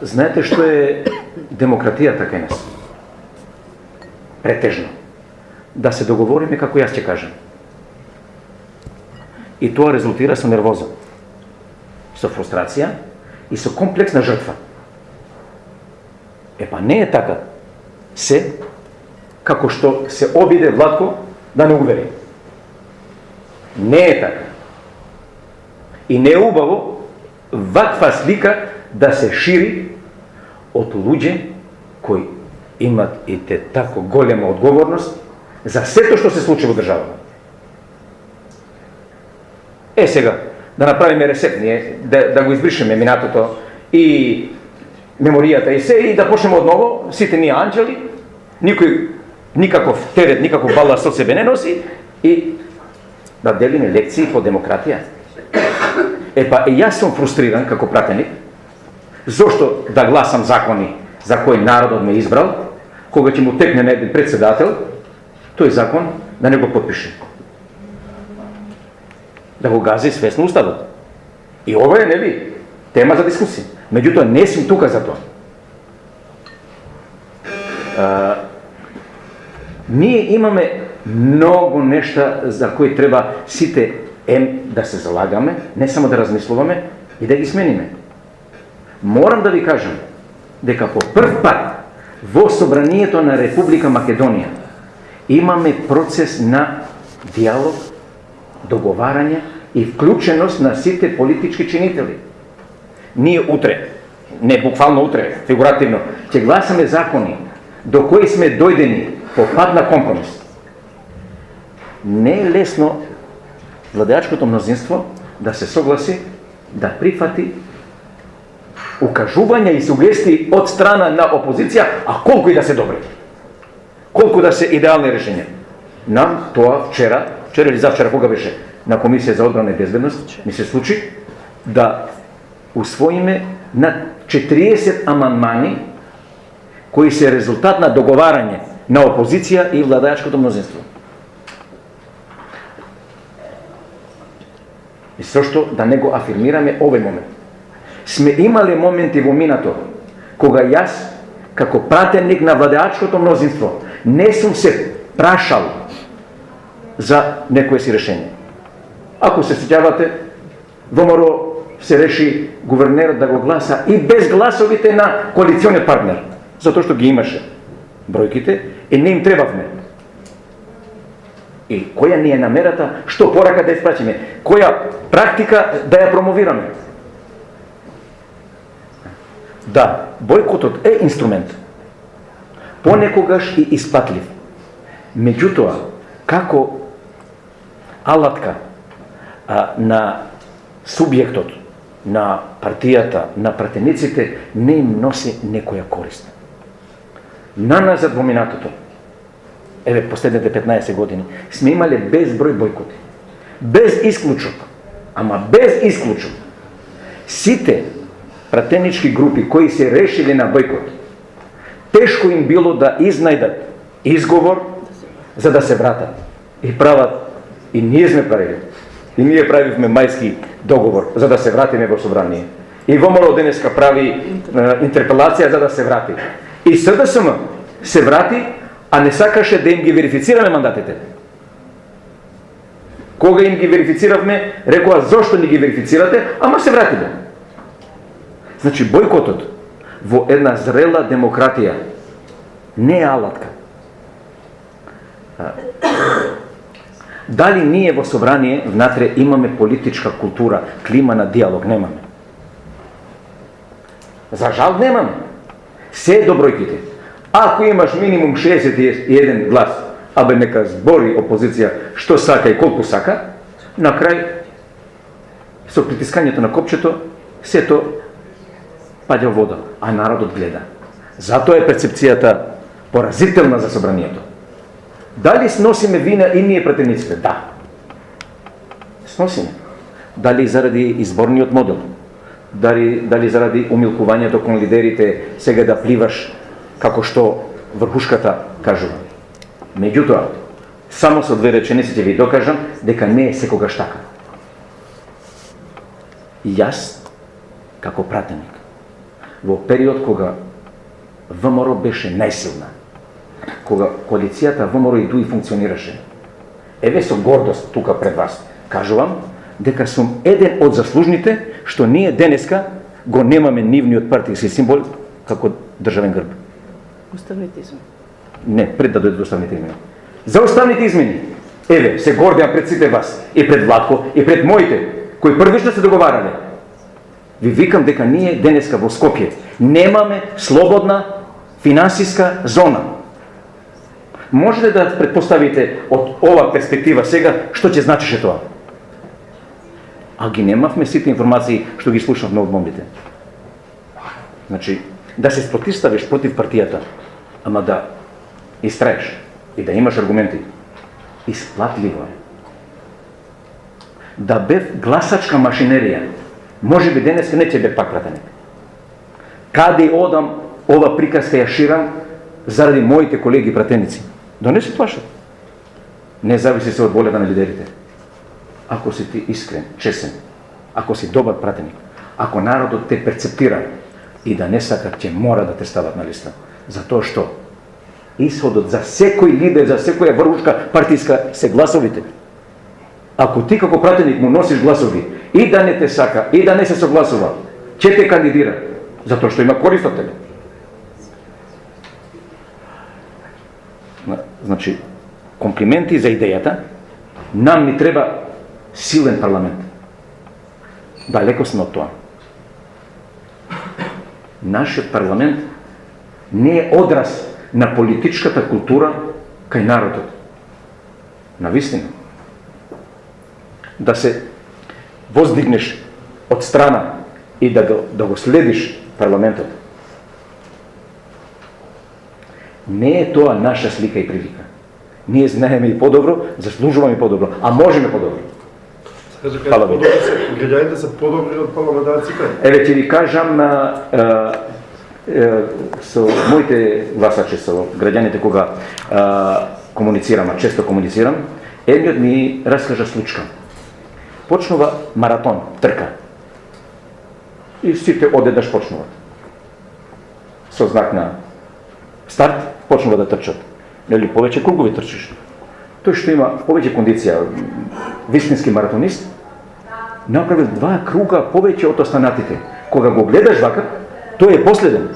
Знаете што е демократијата кај нас? Претежно. Да се договориме како јас ќе кажам. И тоа резултира со нервоза, со фрустрација и со комплексна жртва. Епа не е така се, како што се обиде Владко да не увери. Не е така. И не е убаво ваква слика да се шири од луѓе кои имат и те тако голема одговорност за сето што се случи во државата. Сега, да направиме ресет ние, да го избришеме минатото и меморијата и се, и да почнеме одново, сите ние анџели, никој никаков терет, никаков баласт од себе не носи, и да делиме лекции по демократија. Епа, и јас сум фрустриран како пратеник, зошто да гласам закони за кој народот ме избрал, кога ќе му текне на еден председател, тој закон да не го подпише. Да го гази свесно уставот. И ова е, нели, тема за дискусија. Меѓутоа, не сум тука за тоа. Ние имаме многу нешта за кои треба сите да се залагаме, не само да размислуваме и да ги смениме. Морам да ви кажам дека по прв пат во Собранието на Република Македонија имаме процес на диалог, договарање и вклученост на сите политички чинители. Ние утре, не буквално утре, фигуративно, ќе гласаме закони до кои сме дојдени по пат на компромис. Не е лесно владеачкото мнозинство да се согласи, да прифати укажувања и сугестии од страна на опозиција, а колку и да се добри. Колку да се идеални решења. Нам тоа вчера или завчера, кога беше на Комисија за одбрана и безбедност, ми се случи да усвоиме на 40 амандмани кои се резултат на договарање на опозиција и владеачкото мнозинство. И сошто да не го афирмираме овој момент. Сме имале моменти во минато кога јас, како пратеник на владеачкото мнозинство, не сум се прашал за некое си решение. Ако се сеќавате, ВМРО се реши гувернерот да го гласа и без гласовите на коалициониот партнер, затоа што ги имаше бројките и не им требавме. И која ни е намерата, што порака да испрачиме, која практика да ја промовираме. Да, бојкотот е инструмент, понекогаш и испатлив. Меѓутоа, како алатка на субјектот, на партијата, на пратениците, не им носи некоја корист. Наназад во минатото, последните 15 години, сме имале безброј бојкоти. Без исклучок, ама без исклучок, сите пратенички групи кои се решили на бојкот, тешко им било да изнајдат изговор за да се вратат. И прават, и ние сме правили. И ние правивме мајски договор за да се вратиме во собрание. И ВМРО денеска прави интерпелација за да се врати. И СДСМ се врати, а не сакаше да им ги верифицираме мандатите. Кога им ги верифициравме, рекоа зошто не ги верифицирате, ама се вратиле. Значи, бојкотот во една зрела демократија не е алатка. Дали ние во собрание внатре имаме политичка култура, клима на диалог? Немаме. За жал немаме. Се до бројките. Ако имаш минимум 61 глас, абе нека збори опозиција што сака и колку сака, на крај со притискањето на копчето сето паѓа во вода, а народот гледа. Затоа е перцепцијата поразителна за собранието. Дали сносиме вина и ние пратениците? Да. Сносиме. Дали заради изборниот модел? Дали заради умилкувањето кон лидерите сега да пливаш како што врхушката кажува? Меѓутоа, само со две реченици ќе ви докажам дека не е секогаш така. Јас, како пратеник, во период кога ВМРО беше најсилна, кога коалицијата ВМРО и ДУИ функционираше, еве со гордост тука пред вас, кажувам дека сум еден од заслужните што ние денеска го немаме нивниот партиски символ како државен грб. Уставните измени. Не, пред да дојдат уставните измени. За уставните измени, еве, се гордеам пред сите вас, и пред Владко, и пред моите, кои првично се договарале. Ви викам дека ние денеска во Скопје немаме слободна финансиска зона. Можете да предпоставите од ова перспектива сега што ќе значише тоа? А ги немавме сите информации што ги слушавме од момите. Значи, да се спротивставиш против партијата, ама да истраеш и да имаш аргументи, исплатливо е. Да бев гласачка машинерија, може би денес не ќе бев пак пратеник. Каде одам, ова приказка ја ширам заради моите колеги пратеници. Да не се плашат. Не зависи се од волјата на лидерите. Ако си ти искрен, чесен, ако си добар пратеник, ако народот те перцептира и да не сака, ќе мора да те стават на листа. Затоа што исходот за секој лидер, за секоја врхушка партиска се гласовите. Ако ти како пратеник му носиш гласови и да не те сака, и да не се согласува, ќе те кандидира, затоа што има корист од тебе. Значи, комплименти за идејата, нам ни треба силен парламент. Далеко сме од тоа. Нашиот парламент не е одраз на политичката култура кај народот. Навистина. Да се воздигнеш од страна и да го следиш парламентот. Не е тоа наша слика и прилика. Ние знаеме и подобро, заслужуваме и подобро, а можеме подобро. Фала ви. Граѓаните се подобри од парламентарците? Еве ќе ви кажам со моите гласачи, со граѓаните кога комуницирам, а често комуницирам, едниот ми раскажа случка. Почнува маратон, трка. И сите одеднаш почнуваат. Со знак на старт почнува да трчат. Нели повеќе кругови трчиш. Тој што има повеќе кондиција, вистински маратонист, направил 2 круга повеќе од останатите. Кога го гледаш вака, тој е последен.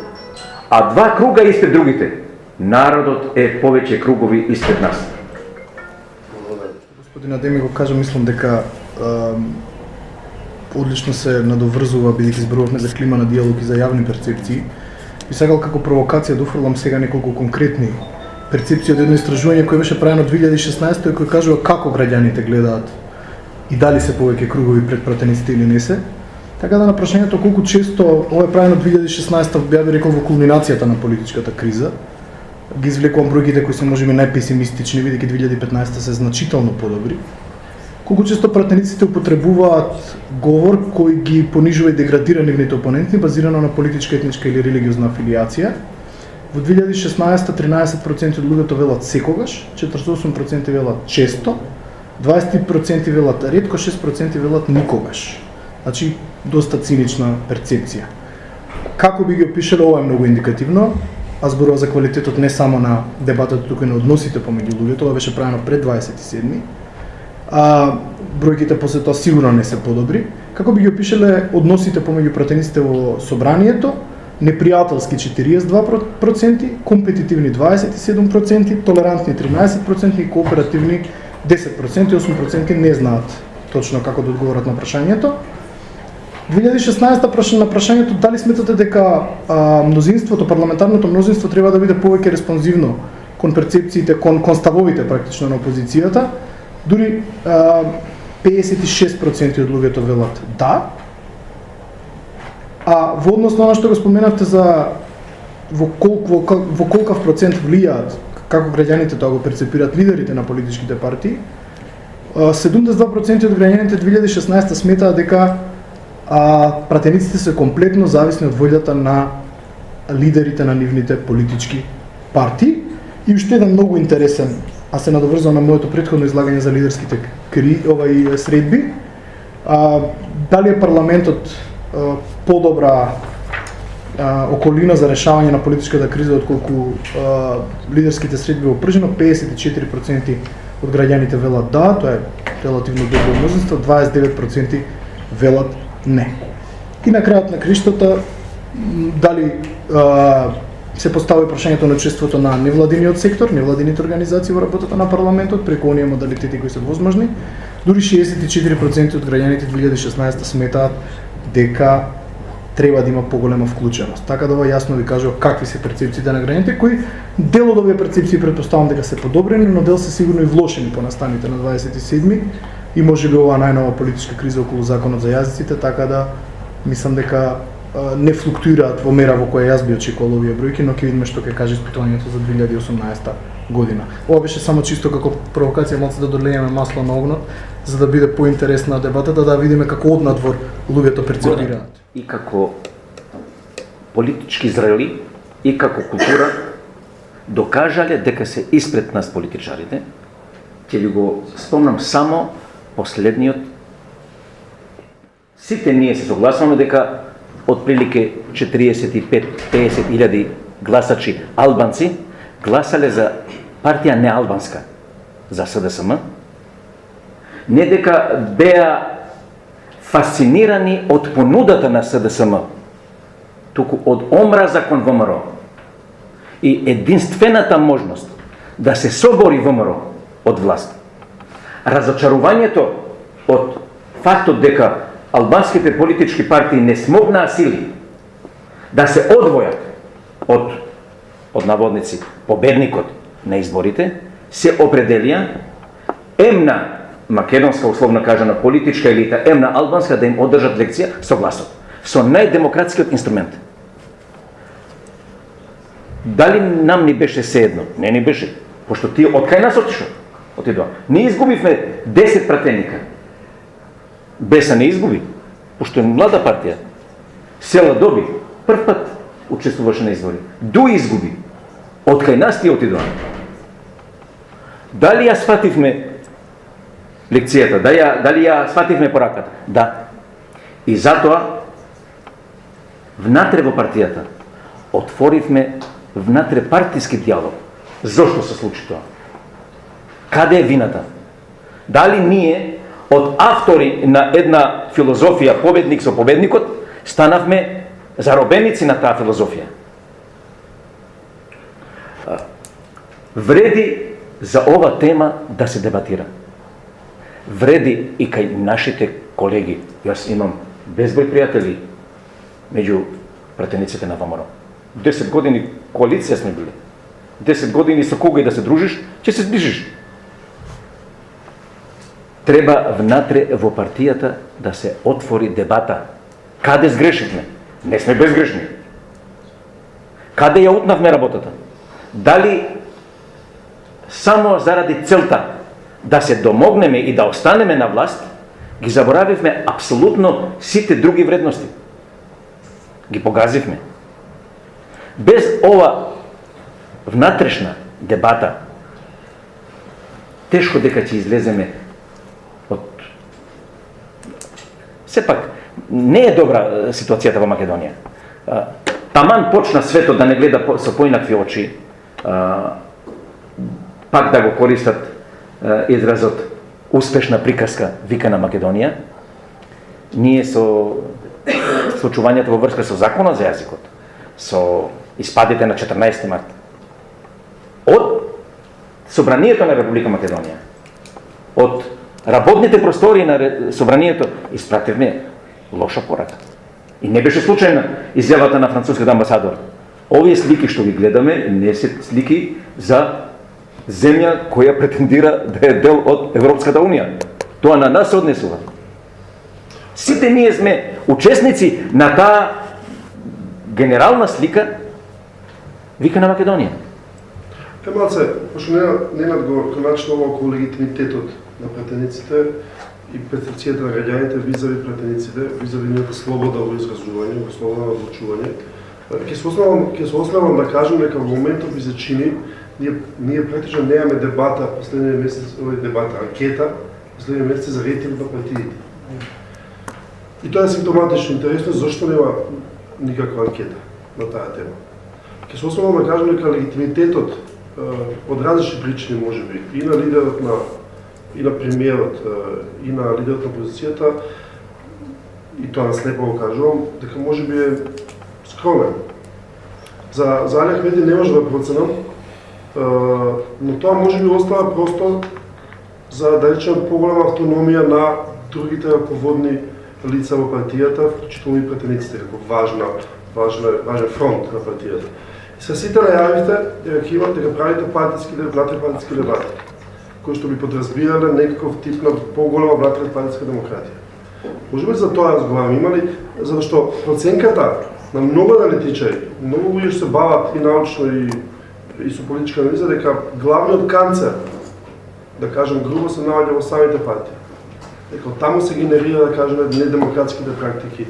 А 2 круга испред другите. Народот е повеќе кругови испред нас. Господин Адеми го кажа, мислам дека одлично се надоврзува, бидејќи зборувавме за клима на диалог и за јавни перцепции. И сакал како провокација да уфрлам сега неколку конкретни перцепции од едно истражување кое беше правено 2016 и кој кажува како граѓаните гледаат и дали се повеќе кругови пред пратениците или не се. Така да на прашањето колку често ова е правено 2016 би рекол во кулминацијата на политичката криза, ги извлекувам бројките кои се можеби најпесимистични, бидејќи 2015 се значително подобри. Колку често пратениците употребуваат говор кој ги понижува и деградира нивните опоненти базирано на политичка, етничка или религиозна афилијација. Во 2016 13% од луѓето велат секогаш, 48% велат често, 20% велат ретко, 6% велат никогаш. Значи, доста цинична перцепција. Како би ги опишале, ова е многу индикативно, а зборува за квалитетот не само на дебатата, туку и на односите помеѓу луѓето, ова беше правено пред 27-ми. Бројките после тоа сигурно не се подобри. Како би ги опишале односите помеѓу пратениците во собранието, непријателски 42%, компетитивни 27%, толерантни 13% и кооперативни 10%, 8% не знаат точно како да одговорат на прашањето. 2016 на прашањето дали сметате дека мнозинството, парламентарното мнозинство треба да биде повеќе респонзивно кон перцепциите, кон ставовите практично на опозицијата, дури 56% од луѓето велат да. А во однос на она што го споменавте за во колкав процент влијаат како граѓаните тоа го перцепираат лидерите на политичките партии, 72% од граѓаните 2016 сметаат дека пратениците се комплетно зависни од волјата на лидерите на нивните политички партии. И уште еден многу интересен, а се надоврзува на моето претходно излагање за лидерските средби, дали е парламентот подобра околина за решавање на политичката криза отколку лидерските средби во пржено. 54% од граѓаните велат да, тоа е релативно добро мнозинство, 29% велат не. И на крајот на криштата, дали се постави прашањето на чувството на невладиниот сектор, невладините организации во работата на парламентот, преку оние модалитети кои се возможни. Дури 64% од граѓаните 2016 сметаат дека треба да има поголема вклученост. Така да ова јасно ви кажува какви се перцепциите на граѓаните, кои дел од овие перцепции претпоставам дека се подобрени, но дел се сигурно и влошени по настаните на 27 и можеби оваа најнова политичка криза околу законот за јазиците, така да мислам дека не флуктуираат во мера во која јас би очекувал овие бројки, но ќе видиме што ќе каже испитувањето за 2018 година. Ова беше само чисто како провокација, малку да долееме масло на огнот, за да биде поинтересна дебатата, да видиме како однадвор луѓето перцепираат. И како политички зрели, и како култура докажале дека се испред нас политичарите. Ќе ви го спомнам само последниот. Сите ние се согласуваме дека отприлике 45-50 илјади гласачи албанци гласале за партија неалбанска, за СДСМ, не дека беа фасцинирани од понудата на СДСМ, туку од омраза кон ВМРО и единствената можност да се собори ВМРО од власт. Разочарувањето од фактот дека албанските политички партии не смогнаа сили да се одвојат од наводници победникот на изборите, се определија емна македонска, условно кажана, политичка елита, емна албанска да им одржат лекција со гласот, со најдемократскиот инструмент. Дали нам ни беше sejedno? Не ни беше, пошто тие од кај нас отидоа. Ние изгубивме 10 пратеника. Беса не изгуби, пошто е млада партија. Села доби, прв пат учествуваше на избори. Ду изгуби, од кај нас тие отидоа. Дали ја свативме лекцијата, дали ја свативме пораката? Да. И затоа, внатре во партијата, отворивме внатре партиски диалог. Зошто се случи тоа? Каде е вината? Дали ние, од автори на една филозофија победник со победникот, станавме заробеници на таа филозофија? Вреди за ова тема да се дебатира. Вреди и кај нашите колеги. Јас имам безброј пријатели меѓу пратениците на ВМРО. 10 години коалиција сме били. 10 години со кога и да се дружиш, ќе се зближиш. Треба внатре во партијата да се отвори дебата. Каде сгрешивме? Не сме безгрешни. Каде ја утнавме работата? Дали само заради целта да се домогнеме и да останеме на власт, ги заборавивме апсолутно сите други вредности. Ги погазивме. Без ова внатрешна дебата, тешко дека ќе излеземе од... Сепак, не е добра ситуацијата во Македонија. Таман почна светот да не гледа со поинакви очи, пак да го користат изразот успешна приказка вика на Македонија. Ние со случувањето во врска со законот за јазикот, со испадите на 14 март. Од Собранието на Република Македонија, од работните простори на Собранието, испративме лоша порака. И не беше случајна изјавата на францускиот амбасадор. Овие слики што ги гледаме не се слики за земја која претендира да е дел од Европската Унија. Тоа на нас се однесува. Сите ние сме учесници на таа генерална слика вика на Македонија. Малце, пошто не надговор кон начинот околу легитимитетот на пратениците и перцепцијата на граѓаните визави пратениците, визави нивната слобода во изразување, во слобода на одлучување. Ќе се осмелам да кажам дека во моментот ми се чини ние практично немаме дебата последниот месец, овој дебата анкета, последниот месец за рейтинг на партиите. И тоа е симптоматично интересно зашто нема никаква анкета на таа тема. Ќе се осмелам да кажам дека легитимитетот од различни причини можеби и на лидерот и на премиерот и на лидерот на опозицијата, и тоа наслепо го кажувам, дека можеби е скромен. За Али Ахмеди не може да проценам, но тоа можеби остава просто за да речем поголема автономија на другите раководни лица во партијата, вклучително и пратениците, како важен фронт на партијата. Се сите најавите дека правите внатре-партиски дебати, кои што би подразбирале некаков тип на поголема внатре-партиска демократија. Може би за тоа разговараме, имали, затоа што проценката на многу аналитичари, многу луѓе што се бават и научно и со политичка анализа, дека главниот канцер, да кажем грубо, се наоѓа во самите партии. Дека таму се генерира, да кажем, недемократските практики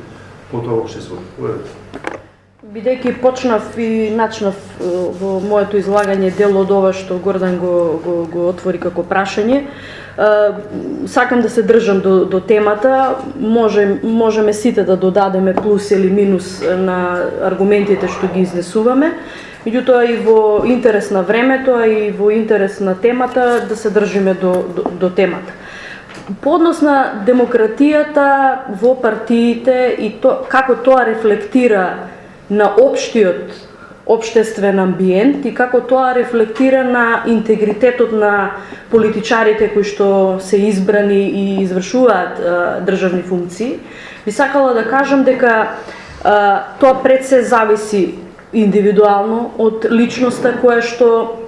по тоа општеството. Бидејќи почнав и начнав во моето излагање дел од ова што Гордан го отвори како прашање, сакам да се држам до темата. Можеме сите да додадеме плюс или минус на аргументите што ги изнесуваме, меѓутоа и во интерес на времето, а и во интерес на темата да се држиме до темата. По однос на демократијата во партиите и како тоа рефлектира на општиот општествен амбиент и како тоа рефлектира на интегритетот на политичарите кои што се избрани и извршуваат државни функции, би сакала да кажам дека тоа пред се зависи индивидуално од личноста која што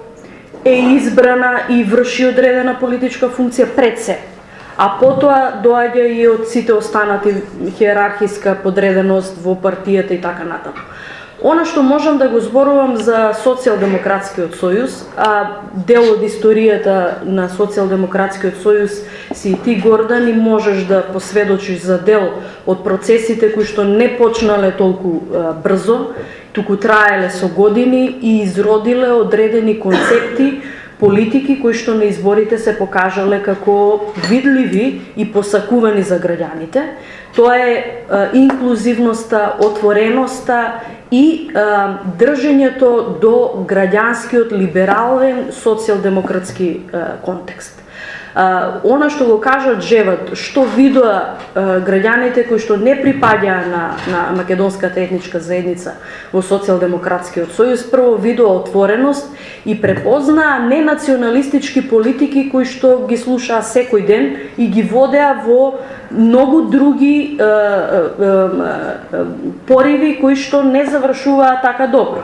е избрана и врши одредена политичка функција пред се. А потоа доаѓа и од сите останати хиерархиска подреденост во партијата и така натаму. Она што можам да го зборувам за Социјалдемократскиот сојуз, а дел од историјата на Социјалдемократскиот сојуз си и ти, Гордан, и можеш да посведочиш за дел од процесите кои што не почнале толку брзо, туку траеле со години и изродиле одредени концепти, политики кои што на изборите се покажале како видливи и посакувани за граѓаните. Тоа е инклузивноста, отвореноста и држењето до граѓанскиот либерален социјалдемократски контекст. Она што го кажа Джевад, што видоа граѓаните кои што не припаѓаа на македонската етничка заедница во Социјалдемократскиот сојуз, прво видоа отвореност и препознаа ненационалистички политики кои што ги слушаа секој ден и ги водеа во многу други пориви кои што не завршуваа така добро.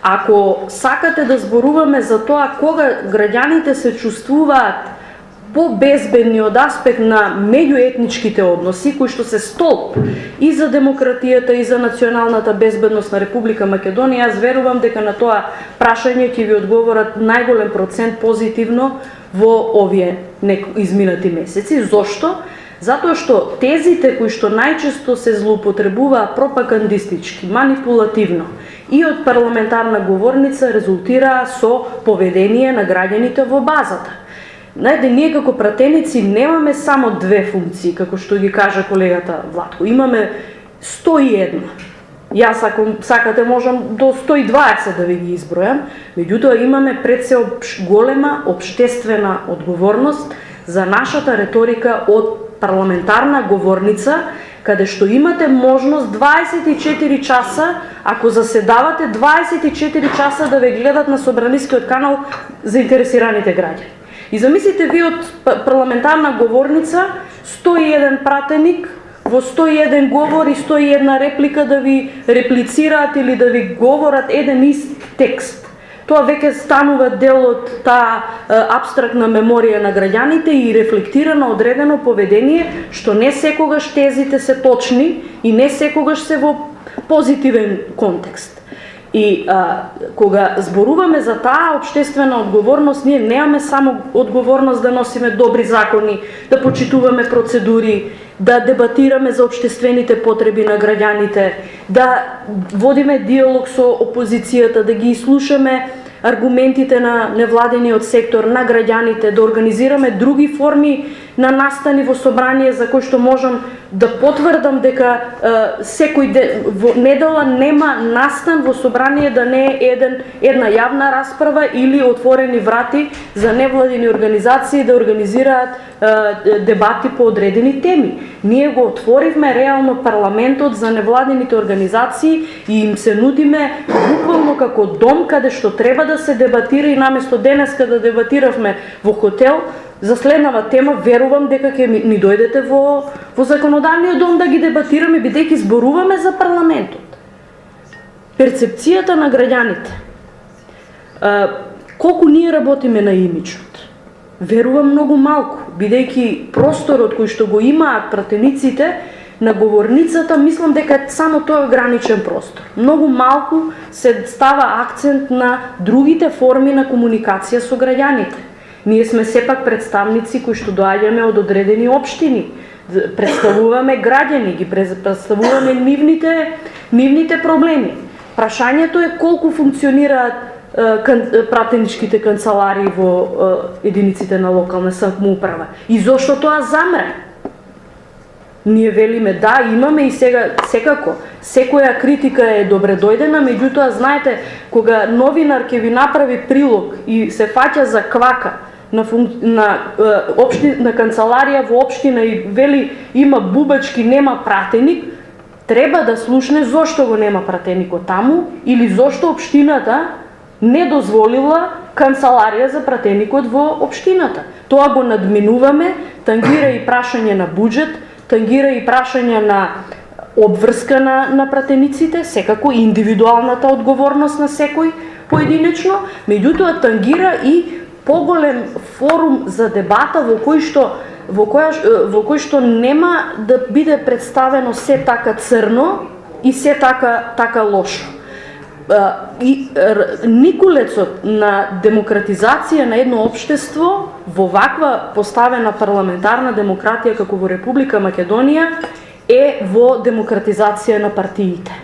Ако сакате да зборуваме за тоа кога граѓаните се чувствуваат по-безбедни од аспект на меѓуетничките односи, кои што се столб и за демократијата и за националната безбедност на Република Македонија, аз верувам дека на тоа прашање ќе ви одговорат најголем процент позитивно во овие изминати месеци. Зошто? Затоа што тезите кои што најчесто се злоупотребуваат пропагандистички, манипулативно и од парламентарна говорница резултираа со поведение на граѓаните во базата. Знаете, ние како пратеници немаме само две функции, како што ги кажа колегата Владко. Имаме 101. Јас ако сакате можам до 120 да ви ги избројам, меѓутоа имаме пред се голема општествена одговорност за нашата реторика од парламентарна говорница, каде што имате можност 24 часа, ако заседавате 24 часа да ве гледат на собранискиот канал заинтересираните граѓани. И замислите ви од парламентарна говорница 101 пратеник во 101 говор и 101 реплика да ви реплицираат или да ви говорат еден ист текст. Тоа веќе станува дел од таа апстрактна меморија на граѓаните и рефлектира на одредено поведение, што не секогаш тезите се точни и не секогаш се во позитивен контекст. И кога зборуваме за таа општествена одговорност, ние немаме само одговорност да носиме добри закони, да почитуваме процедури, да дебатираме за општествените потреби на граѓаните, да водиме диалог со опозицијата, да ги слушаме аргументите на невладениот сектор, на граѓаните, да организираме други форми на настани во собрание за кои што можам да потврдам дека секој ден во недела нема настан во собрание да не е една јавна расправа или отворени врати за невладени организации да организираат дебати по одредени теми. Ние го отворивме реално парламентот за невладените организации и им се нудиме буквално како дом каде што треба да се дебатира и наместо денеска да дебатиравме во хотел, за следнава тема верувам дека ќе ни дојдете во законодавниот дом да ги дебатираме, бидејќи зборуваме за парламентот. Перцепцијата на граѓаните. Колку ние работиме на имиджот? Верувам многу малку, бидејќи просторот кој што го имаат пратениците на говорницата, мислам дека само тој е ограничен простор. Многу малку се става акцент на другите форми на комуникација со граѓаните. Ние сме сепак представници кои што доаѓаме од одредени општини, представуваме граѓани, ги представуваме нивните проблеми. Прашањето е колку функционираат пратеничките канцеларии во единиците на локална самоуправа и зошто тоа замре. Ние велиме да, имаме и сега секако. Секоја критика е добре дојдена, меѓутоа знаете, кога новинар ќе ви направи прилог и се фаќа за квака на канцеларија во општина и вели има бубачки, нема пратеник, треба да слушне зошто го нема пратеникот таму или зошто општината не дозволила канцеларија за пратеникот во општината. Тоа го надминуваме, тангира и прашање на буџет, тангира и прашање на обврска на пратениците, секако индивидуалната одговорност на секој поединечно, меѓутоа тангира и поголем форум за дебата во кој што нема да биде представено се така црно и се така лошо. И никулецот на демократизација на едно општество во ваква поставена парламентарна демократија како во Република Македонија е во демократизација на партиите.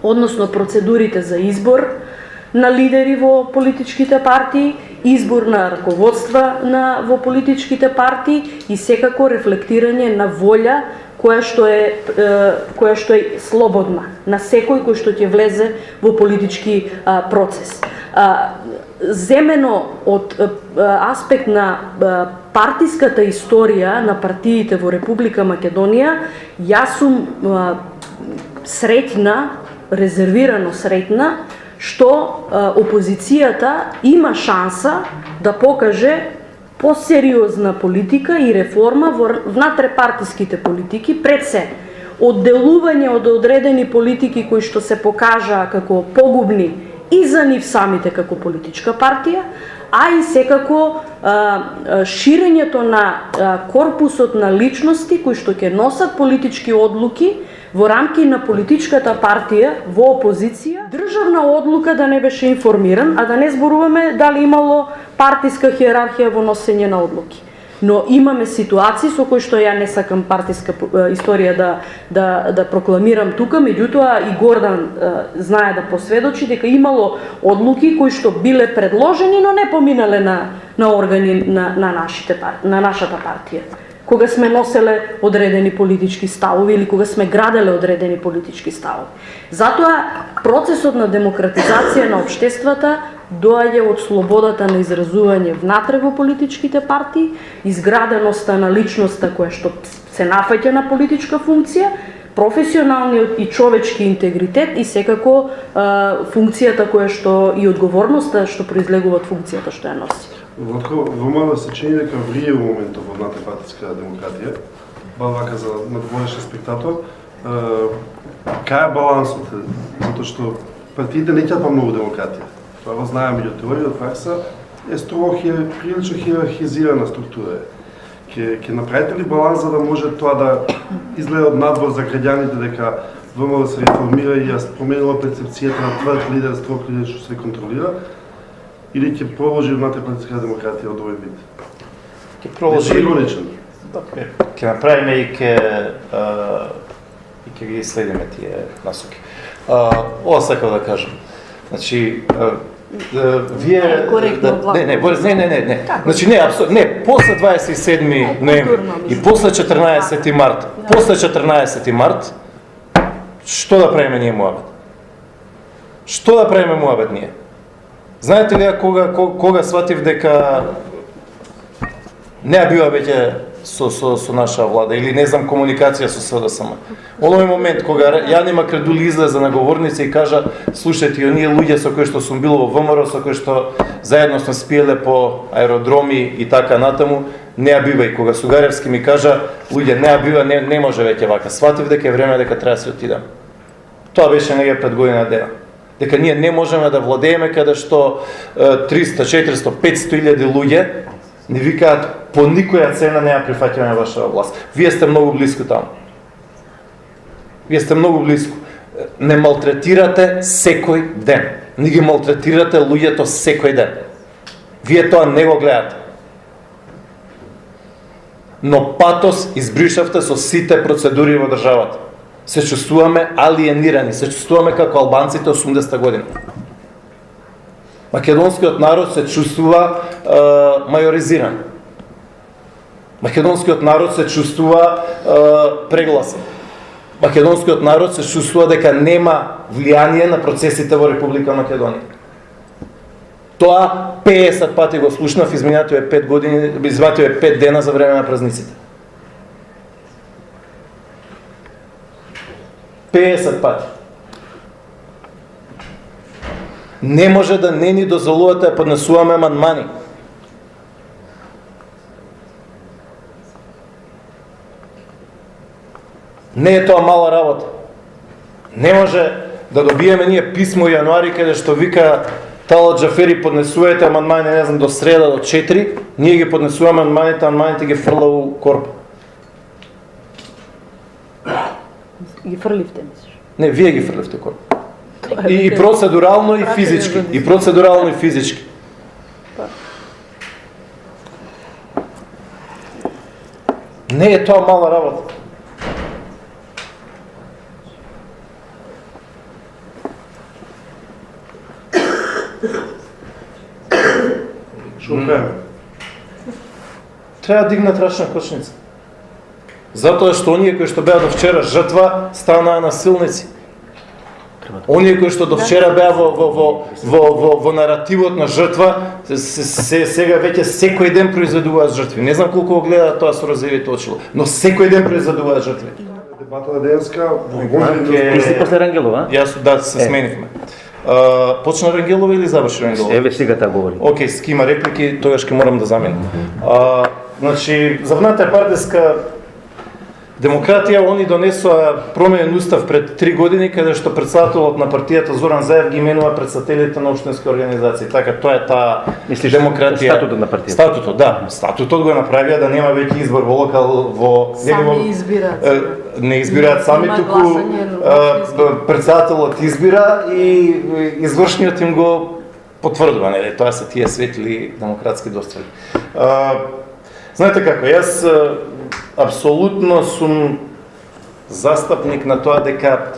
Односно процедурите за избор на лидери во политичките партии, избор на раководства во политичките партии и секако рефлектирање на волја која што е слободна на секој кој што ќе влезе во политички процес. Земено од аспект на партиската историја на партиите во Република Македонија, јас сум среќна, резервирано среќна, што опозицијата има шанса да покаже посериозна политика и реформа во внатре-партиските политики, пред се одделување од одредени политики кои што се покажаа како погубни и за нив самите како политичка партија, а и секако ширењето на корпусот на личности кои што ќе носат политички одлуки во рамки на политичката партија во опозиција, државна одлука да не беше информиран, а да не зборуваме дали имало партиска хиерархија во носење на одлуки. Но имаме ситуации со кои што ја не сакам партиска историја да прокламирам тука, меѓутоа и Гордан знае да посведочи дека имало одлуки кои што биле предложени, но не поминале на органи на нашата партија. Кога сме носеле одредени политички ставови или кога сме граделе одредени политички ставови. Затоа процесот на демократизација на општествата доаѓа од слободата на изразување внатре во политичките партии, изграденоста на личноста која што се нафаќа на политичка функција, професионалниот и човечки интегритет и секако функцијата која што и одговорноста што произлегува од функцијата што ја носи. Во моје се чини дека врие во моментот во внатре-партиска демократија, ба вака за надворешен спектатор, кај е балансот? Затоа што партиите не ќат па многу демократија. Това го знаеме и од теорија, од пракса, е строго прилично хиерархизирана структура. Ќе направите ли баланс за да може тоа да изгледа од надвор за граѓаните дека ВМРО да се реформира и ја променила перцепцијата на тврд лидер, строг лидер што се контролира, или ќе продолжи внатре-партиска демократија од овој вид? Ќе продолжи ироничен. Ќе направиме и ќе ги следиме тие насоки. Ова сакав да кажам. Значи, вие не. Значи не, после 27 ноември и после 14 март, после 14 март, што да правиме ние муабет? Што да правиме муабет ние? Знаете ли кога сватив дека не била веќе со наша влада или не знам комуникација со СДСМ. Овој момент кога Јани Макредули излезе на говорница и кажа: слушајте, оние луѓе со кои што сум бил во ВМРО, со кои што заедно сме спиеле по аеродроми и така натаму, не ја бива. И кога Сугаревски ми кажа: луѓе, не ја бива, не може веќе вака. Сватив дека е време дека треба да се отидам. Тоа беше неге пред година дена. Дека ние не можеме да владееме каде што 300, 400, 500 илјади луѓе ни викаат: по никоја цена не ја прифаќаме вашата власт. Вие сте многу близко таму. Вие сте многу близко. Не малтретирате секој ден. Не ги малтретирате луѓето секој ден. Вие тоа не го гледате. Но патос избришавте со сите процедури во државата. Се чувствуваме алиенирани, се чувствуваме како албанците 80-та година. Македонскиот народ се чувствува мајоризиран. Македонскиот народ се чувствува прегласен. Македонскиот народ се чувствува дека нема влијание на процесите во Република Македонија. Тоа 50 пати го слушнав изминативе 5 години, изминативе 5 дена за време на празниците. 50 пати. Не може да не ни дозволувате да поднесуваме амандмани. Не е тоа мала работа. Не може да добиеме ние писмо јануари каде што вика: Талат Джафери, поднесувајте амандмани, не знам, до среда до 4, ние ги поднесуваме амандманите ги фрла у корп. Ги фрливте, мислиш? Не, вие ги фрливте корп. И процедурално и физички. И процедурално и физички. Не е тоа мала работа. Што правиме? Треба да дигнат рачна кочница. Затоа што оние кои што беа до вчера жртва станаа насилници. Оние кои што до вчера беа во наративот на жртва, сега веќе секој ден произведуваат жртви. Не знам колку го гледаат тоа со розевите очила, но секој ден произведуваат жртви. Дебата на денеска, Ти си после Рангелова? Јас да се сменивме. Почна Рангелова или заврши Рангелова? Еве сега таа говори. Океј, ски има реплики, тогаш ќе морам да заменам. Значи, за внатре-партиска демократија, они донесоа променен устав пред 3 години, каде што председателот на партијата Зоран Заев ги именува председателите на општински организации. Така, тоа е таа демократија. Статутот на партијата. Статутот, да. Статутот го направија да нема веќе избор во локал, Сами избираат. Не избираат сами, Има туку гласање, председателот избира и извршниот им го потврдува, нели? Тоа се тие светли демократски дострои. Знаете како, јас апсолутно сум застапник на тоа дека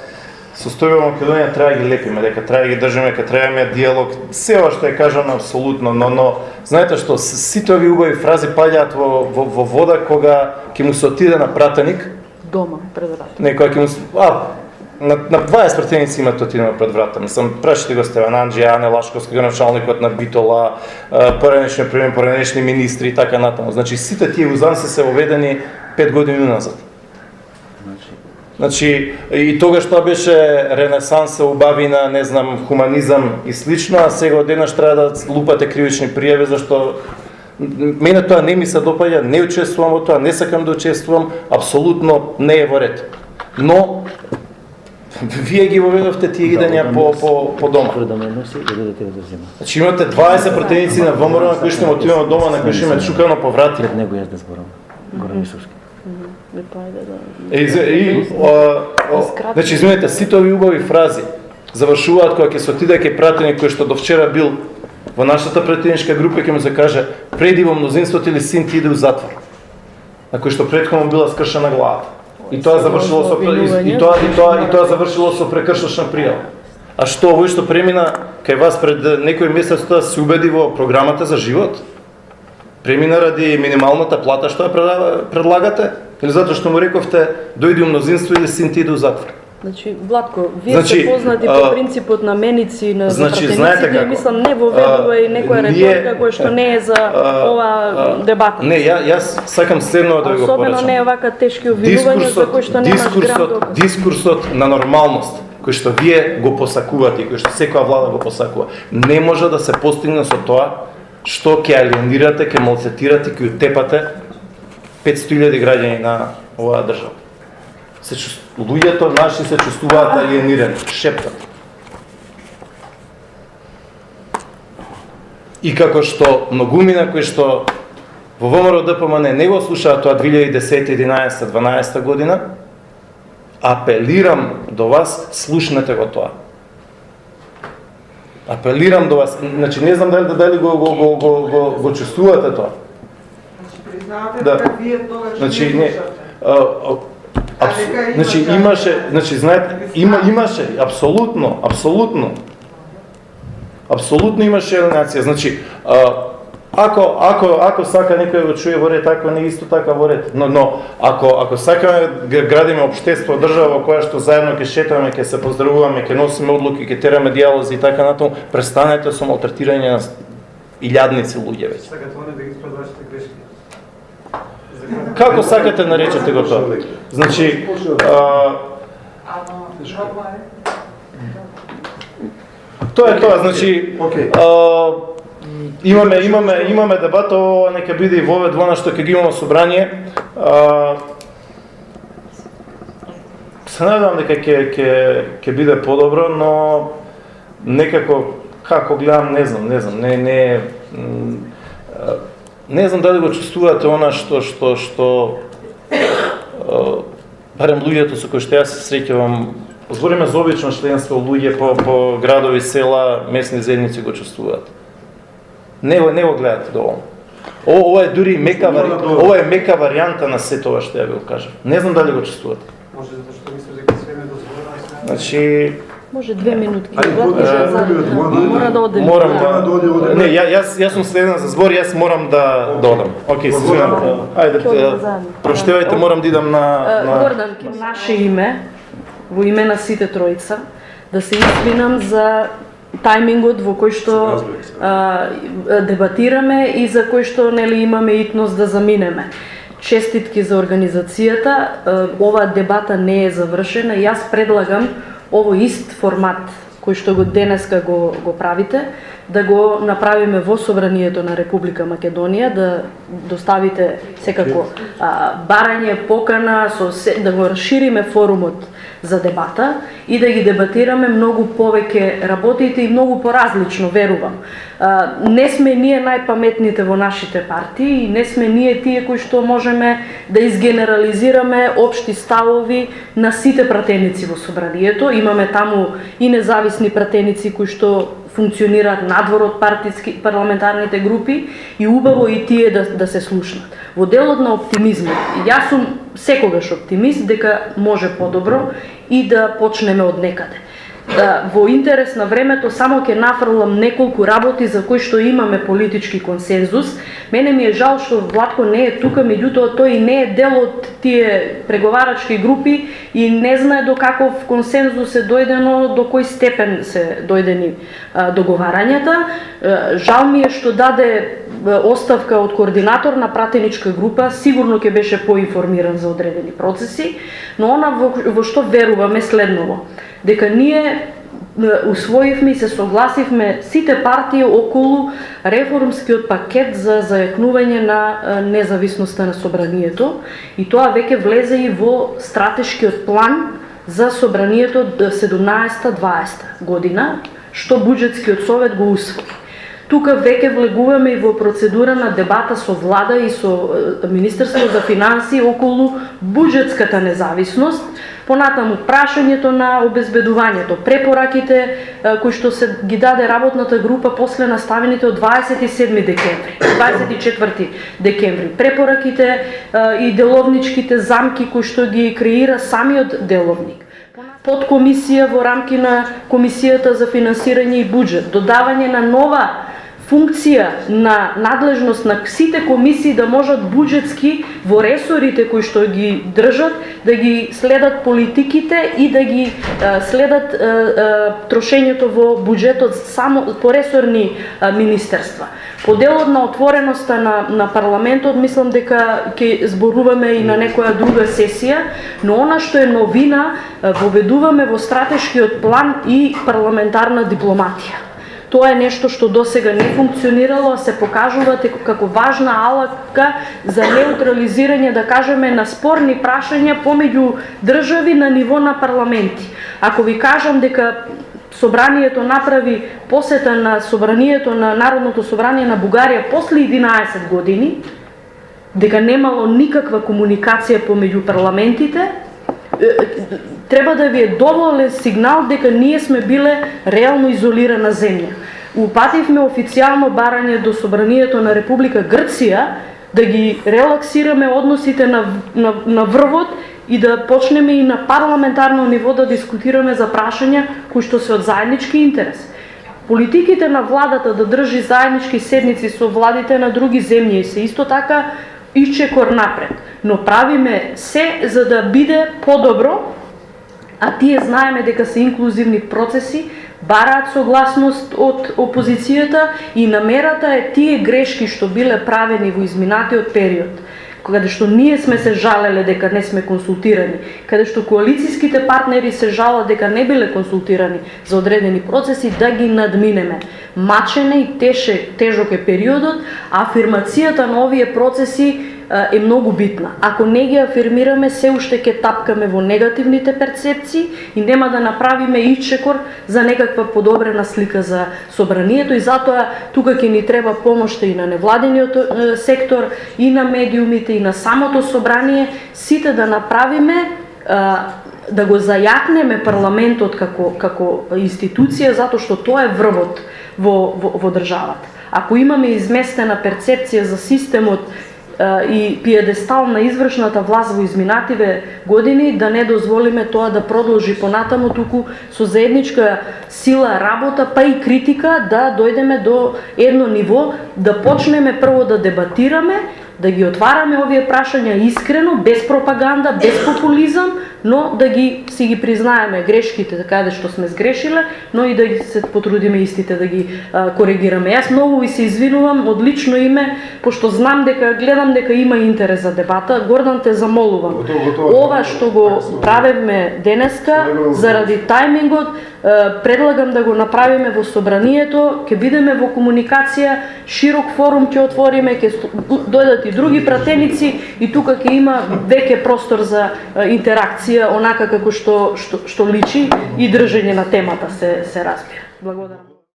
состојба во Македонија треба да ги лепиме, дека треба да ги држиме, дека треба да имаме диалог. Се ова што е кажано апсолутно, но знаете што, сите овие убави фрази паѓаат во вода кога ќе му се отиде на пратеник. Дома, пред врата. Не, кога ќе му на 20 пратеници имат отидено пред врата. Мислам, прашите го Стеван Анджи, Ане Лашковски, началникот на Битола, поранешни министри и така натаму. Значи сите тие узанци се оведени 5 години назад. Значи, и тогаш тоа беше ренесанса, убавина, не знам, хуманизам и слично, а сега одеднаш треба да лупате кривични пријави, зашто мене тоа не ми се допаѓа, не учествувам во тоа, не сакам да учествувам, апсолутно не е во ред. Но, вие ги воведовте тие идења по дома. Значи имате 20 пратеници на ВМРО на кои што му отидемо дома, на кои што ме чукано по врати. Пред него јас да зборам. Горан Исовски. Значи, извинете, сите овие убави фрази завршуваат кога ќе се отиде кај пратеник кој што до вчера бил во нашата пратеничка група, ќе му се каже преди во мнозинството или син ти иде у затвор. На кој што претходно била скршена главата. И тоа завршило со прекршочна пријава. А што овој што премина кај вас пред некој месец тоа се убеди во програмата за живот? Премина ради минималната плата што ја предлагате? Или затоа што му рековте дојди у мнозинство или син ти иде у затвор? Значи, Владко, вие сте познати по принципот на меници на пратениците, мислам не воведува и некоја реторика која што не е за ова дебата. Не, јас сакам следно да ви го порачам. Особено не е вака тешки обвинувања за кои што немаш грам доказ. Дискурсот на нормалност, кој што вие го посакувате, кој што секоја влада го посакува, не може да се постигне со тоа што ќе алиенирате, ќе малцетирате, ќе утепате 500.000 граѓани на оваа држава. Луѓето наши се чувствуваат алиенирани, шептат. И како што многумина кои што во ВМРО ДПМН не го слушаат тоа 2010, 11, 12 година, апелирам до вас, слушнете го тоа. Апелирам до вас, значи не знам дали го чувствувате тоа. Да. Значи не. Значи имаше, значи знаете, имаше апсолутно имаше алиенација. Значи ако сака некој го чуе во ред, ако не исто така во ред. Но ако сакаме да градиме општество, држава во која што заедно ќе шетаме, ќе се поздравуваме, ќе носиме одлуки, ќе тераме дијалози и така натаму, престанете со малтретирање на илјадници луѓе веќе. Како сакате наречете го тоа? Значи, тоа е тоа, значи, имаме дебата, ова нека биде и воведувано што ќе ги имаме собрание. Се надевам дека ќе биде подобро, но некако, како гледам, не знам, не знам дали го чувствувате она што барем луѓето со кои што јас се среќавам, збориме за обично членство, луѓе по градови, села, местни заедници го чувствуваат. Не го гледате доволно. Ова е дури мека варијанта на се тоа што ја ви го кажам. Не знам дали го чувствувате. Може затоа што мислиш дека све ме дозволено. Значи може 2 минутки. Мора да оде. Не, јас сум следен за збор, јас морам да одам. Океј, се извинувам. Ајде, проштевајте, морам да идам на Гордан, наше име, во име на сите тројца, да се извинам за тајмингот во кој што дебатираме и за кој што нели имаме итност да заминеме. Честитки за организацијата, оваа дебата не е завршена. Јас предлагам овој ист формат кој што го денеска го правите, да го направиме во Собранието на Република Македонија, да доставите секако барање, покана, да го расшириме форумот за дебата и да ги дебатираме многу повеќе работите и многу поразлично, верувам. Не сме ние најпаметните во нашите партии и не сме ние тие кои што можеме да изгенерализираме општи ставови на сите пратеници во Собранието. Имаме таму и независни пратеници кои што функционираат надвор од парламентарните групи и убаво и тие да се слушнат. Во делот на оптимизмот, јас сум секогаш оптимист дека може подобро и да почнеме од некаде. во интерес на времето само ќе нафрлам неколку работи за кои што имаме политички консензус. Мене ми е жал што Владко не е тука, меѓутоа тој не е дел од тие преговарачки групи и не знае до каков консензус е дојдено, до кој степен се дојдени договарањата. Жал ми е што даде оставка од координатор на пратеничка група, сигурно ќе беше поинформиран за одредени процеси, но она во што веруваме следново, дека ние усвоивме и се согласивме сите партии околу реформскиот пакет за зајакнување на независноста на собранието и тоа веќе влезе и во стратешкиот план за собранието 17-20 година, што буџетскиот совет го усвои. Тука веќе влегуваме и во процедура на дебата со влада и со Министерство за финансии околу буџетската независност, понатаму прашањето на обезбедувањето, препораките кои што се ги даде работната група после наставените од 27 декември, 24 декември, препораките и деловничките замки кои што ги креира самиот деловник. Подкомисија во рамки на Комисијата за финансирање и буџет, додавање на нова функција на надлежност на сите комисии да можат буџетски во ресорите кои што ги држат да ги следат политиките и да ги следат трошењето во буџетот само по ресорни министерства. По делот на отвореноста на парламентот мислам дека ќе зборуваме и на некоја друга сесија, но она што е новина воведуваме во стратешкиот план и парламентарна дипломатија. Тоа е нешто што досега не функционирало, а се покажува како важна алатка за неутрализирање, да кажеме, на спорни прашања помеѓу држави на ниво на парламенти. Ако ви кажам дека Собранието направи посета на Собранието на Народното собрание на Бугарија после 11 години, дека немало никаква комуникација помеѓу парламентите, треба да ви е доволен сигнал дека ние сме биле реално изолирана земја. Упативме официјално барање до Собранието на Република Грција да ги релаксираме односите на врвот и да почнеме и на парламентарно ниво да дискутираме за прашања кои што се од заеднички интерес. Политиките на владата да држи заеднички седници со владите на други земји се исто така исчекор напред, но правиме се за да биде подобро, а тие знаеме дека се инклузивни процеси, бараат согласност од опозицијата и намерата е тие грешки што биле правени во изминатиот период, каде што ние сме се жалеле дека не сме консултирани, каде што коалицијските партнери се жалат дека не биле консултирани за одредени процеси, да ги надминеме. Мачене и тежок е периодот, а афирмацијата на овие процеси е многу битна. Ако не ги афирмираме, се уште ќе тапкаме во негативните перцепции и нема да направиме исчекор за некаква подобрена слика за собранието и затоа тука ќе ни треба помошта и на невладениот сектор, и на медиумите, и на самото собрание, сите да направиме да го зајакнеме парламентот како институција, затоа што тоа е врвот во државата. Ако имаме изместена перцепција за системот и пиедестал на извршната власт во изминативе години, да не дозволиме тоа да продолжи понатаму, туку со заедничка сила работа, па и критика, да дојдеме до едно ниво, да почнеме прво да дебатираме, да ги отвараме овие прашања искрено, без пропаганда, без популизам, но да си ги признаеме грешките, каде што сме сгрешиле, но и да се потрудиме истите да ги коригираме. Јас многу ви се извинувам од лично име, пошто знам дека гледам дека има интерес за дебата. Гордан, те замолувам. Ова што го правиме денеска заради тајмингот, предлагам да го направиме во собранието, ќе бидеме во комуникација, широк форум ќе отвориме, ќе дојдат и други пратеници и тука ќе има веќе простор за интеракција, онака како што личи и држење на темата се разбира. Благодарам.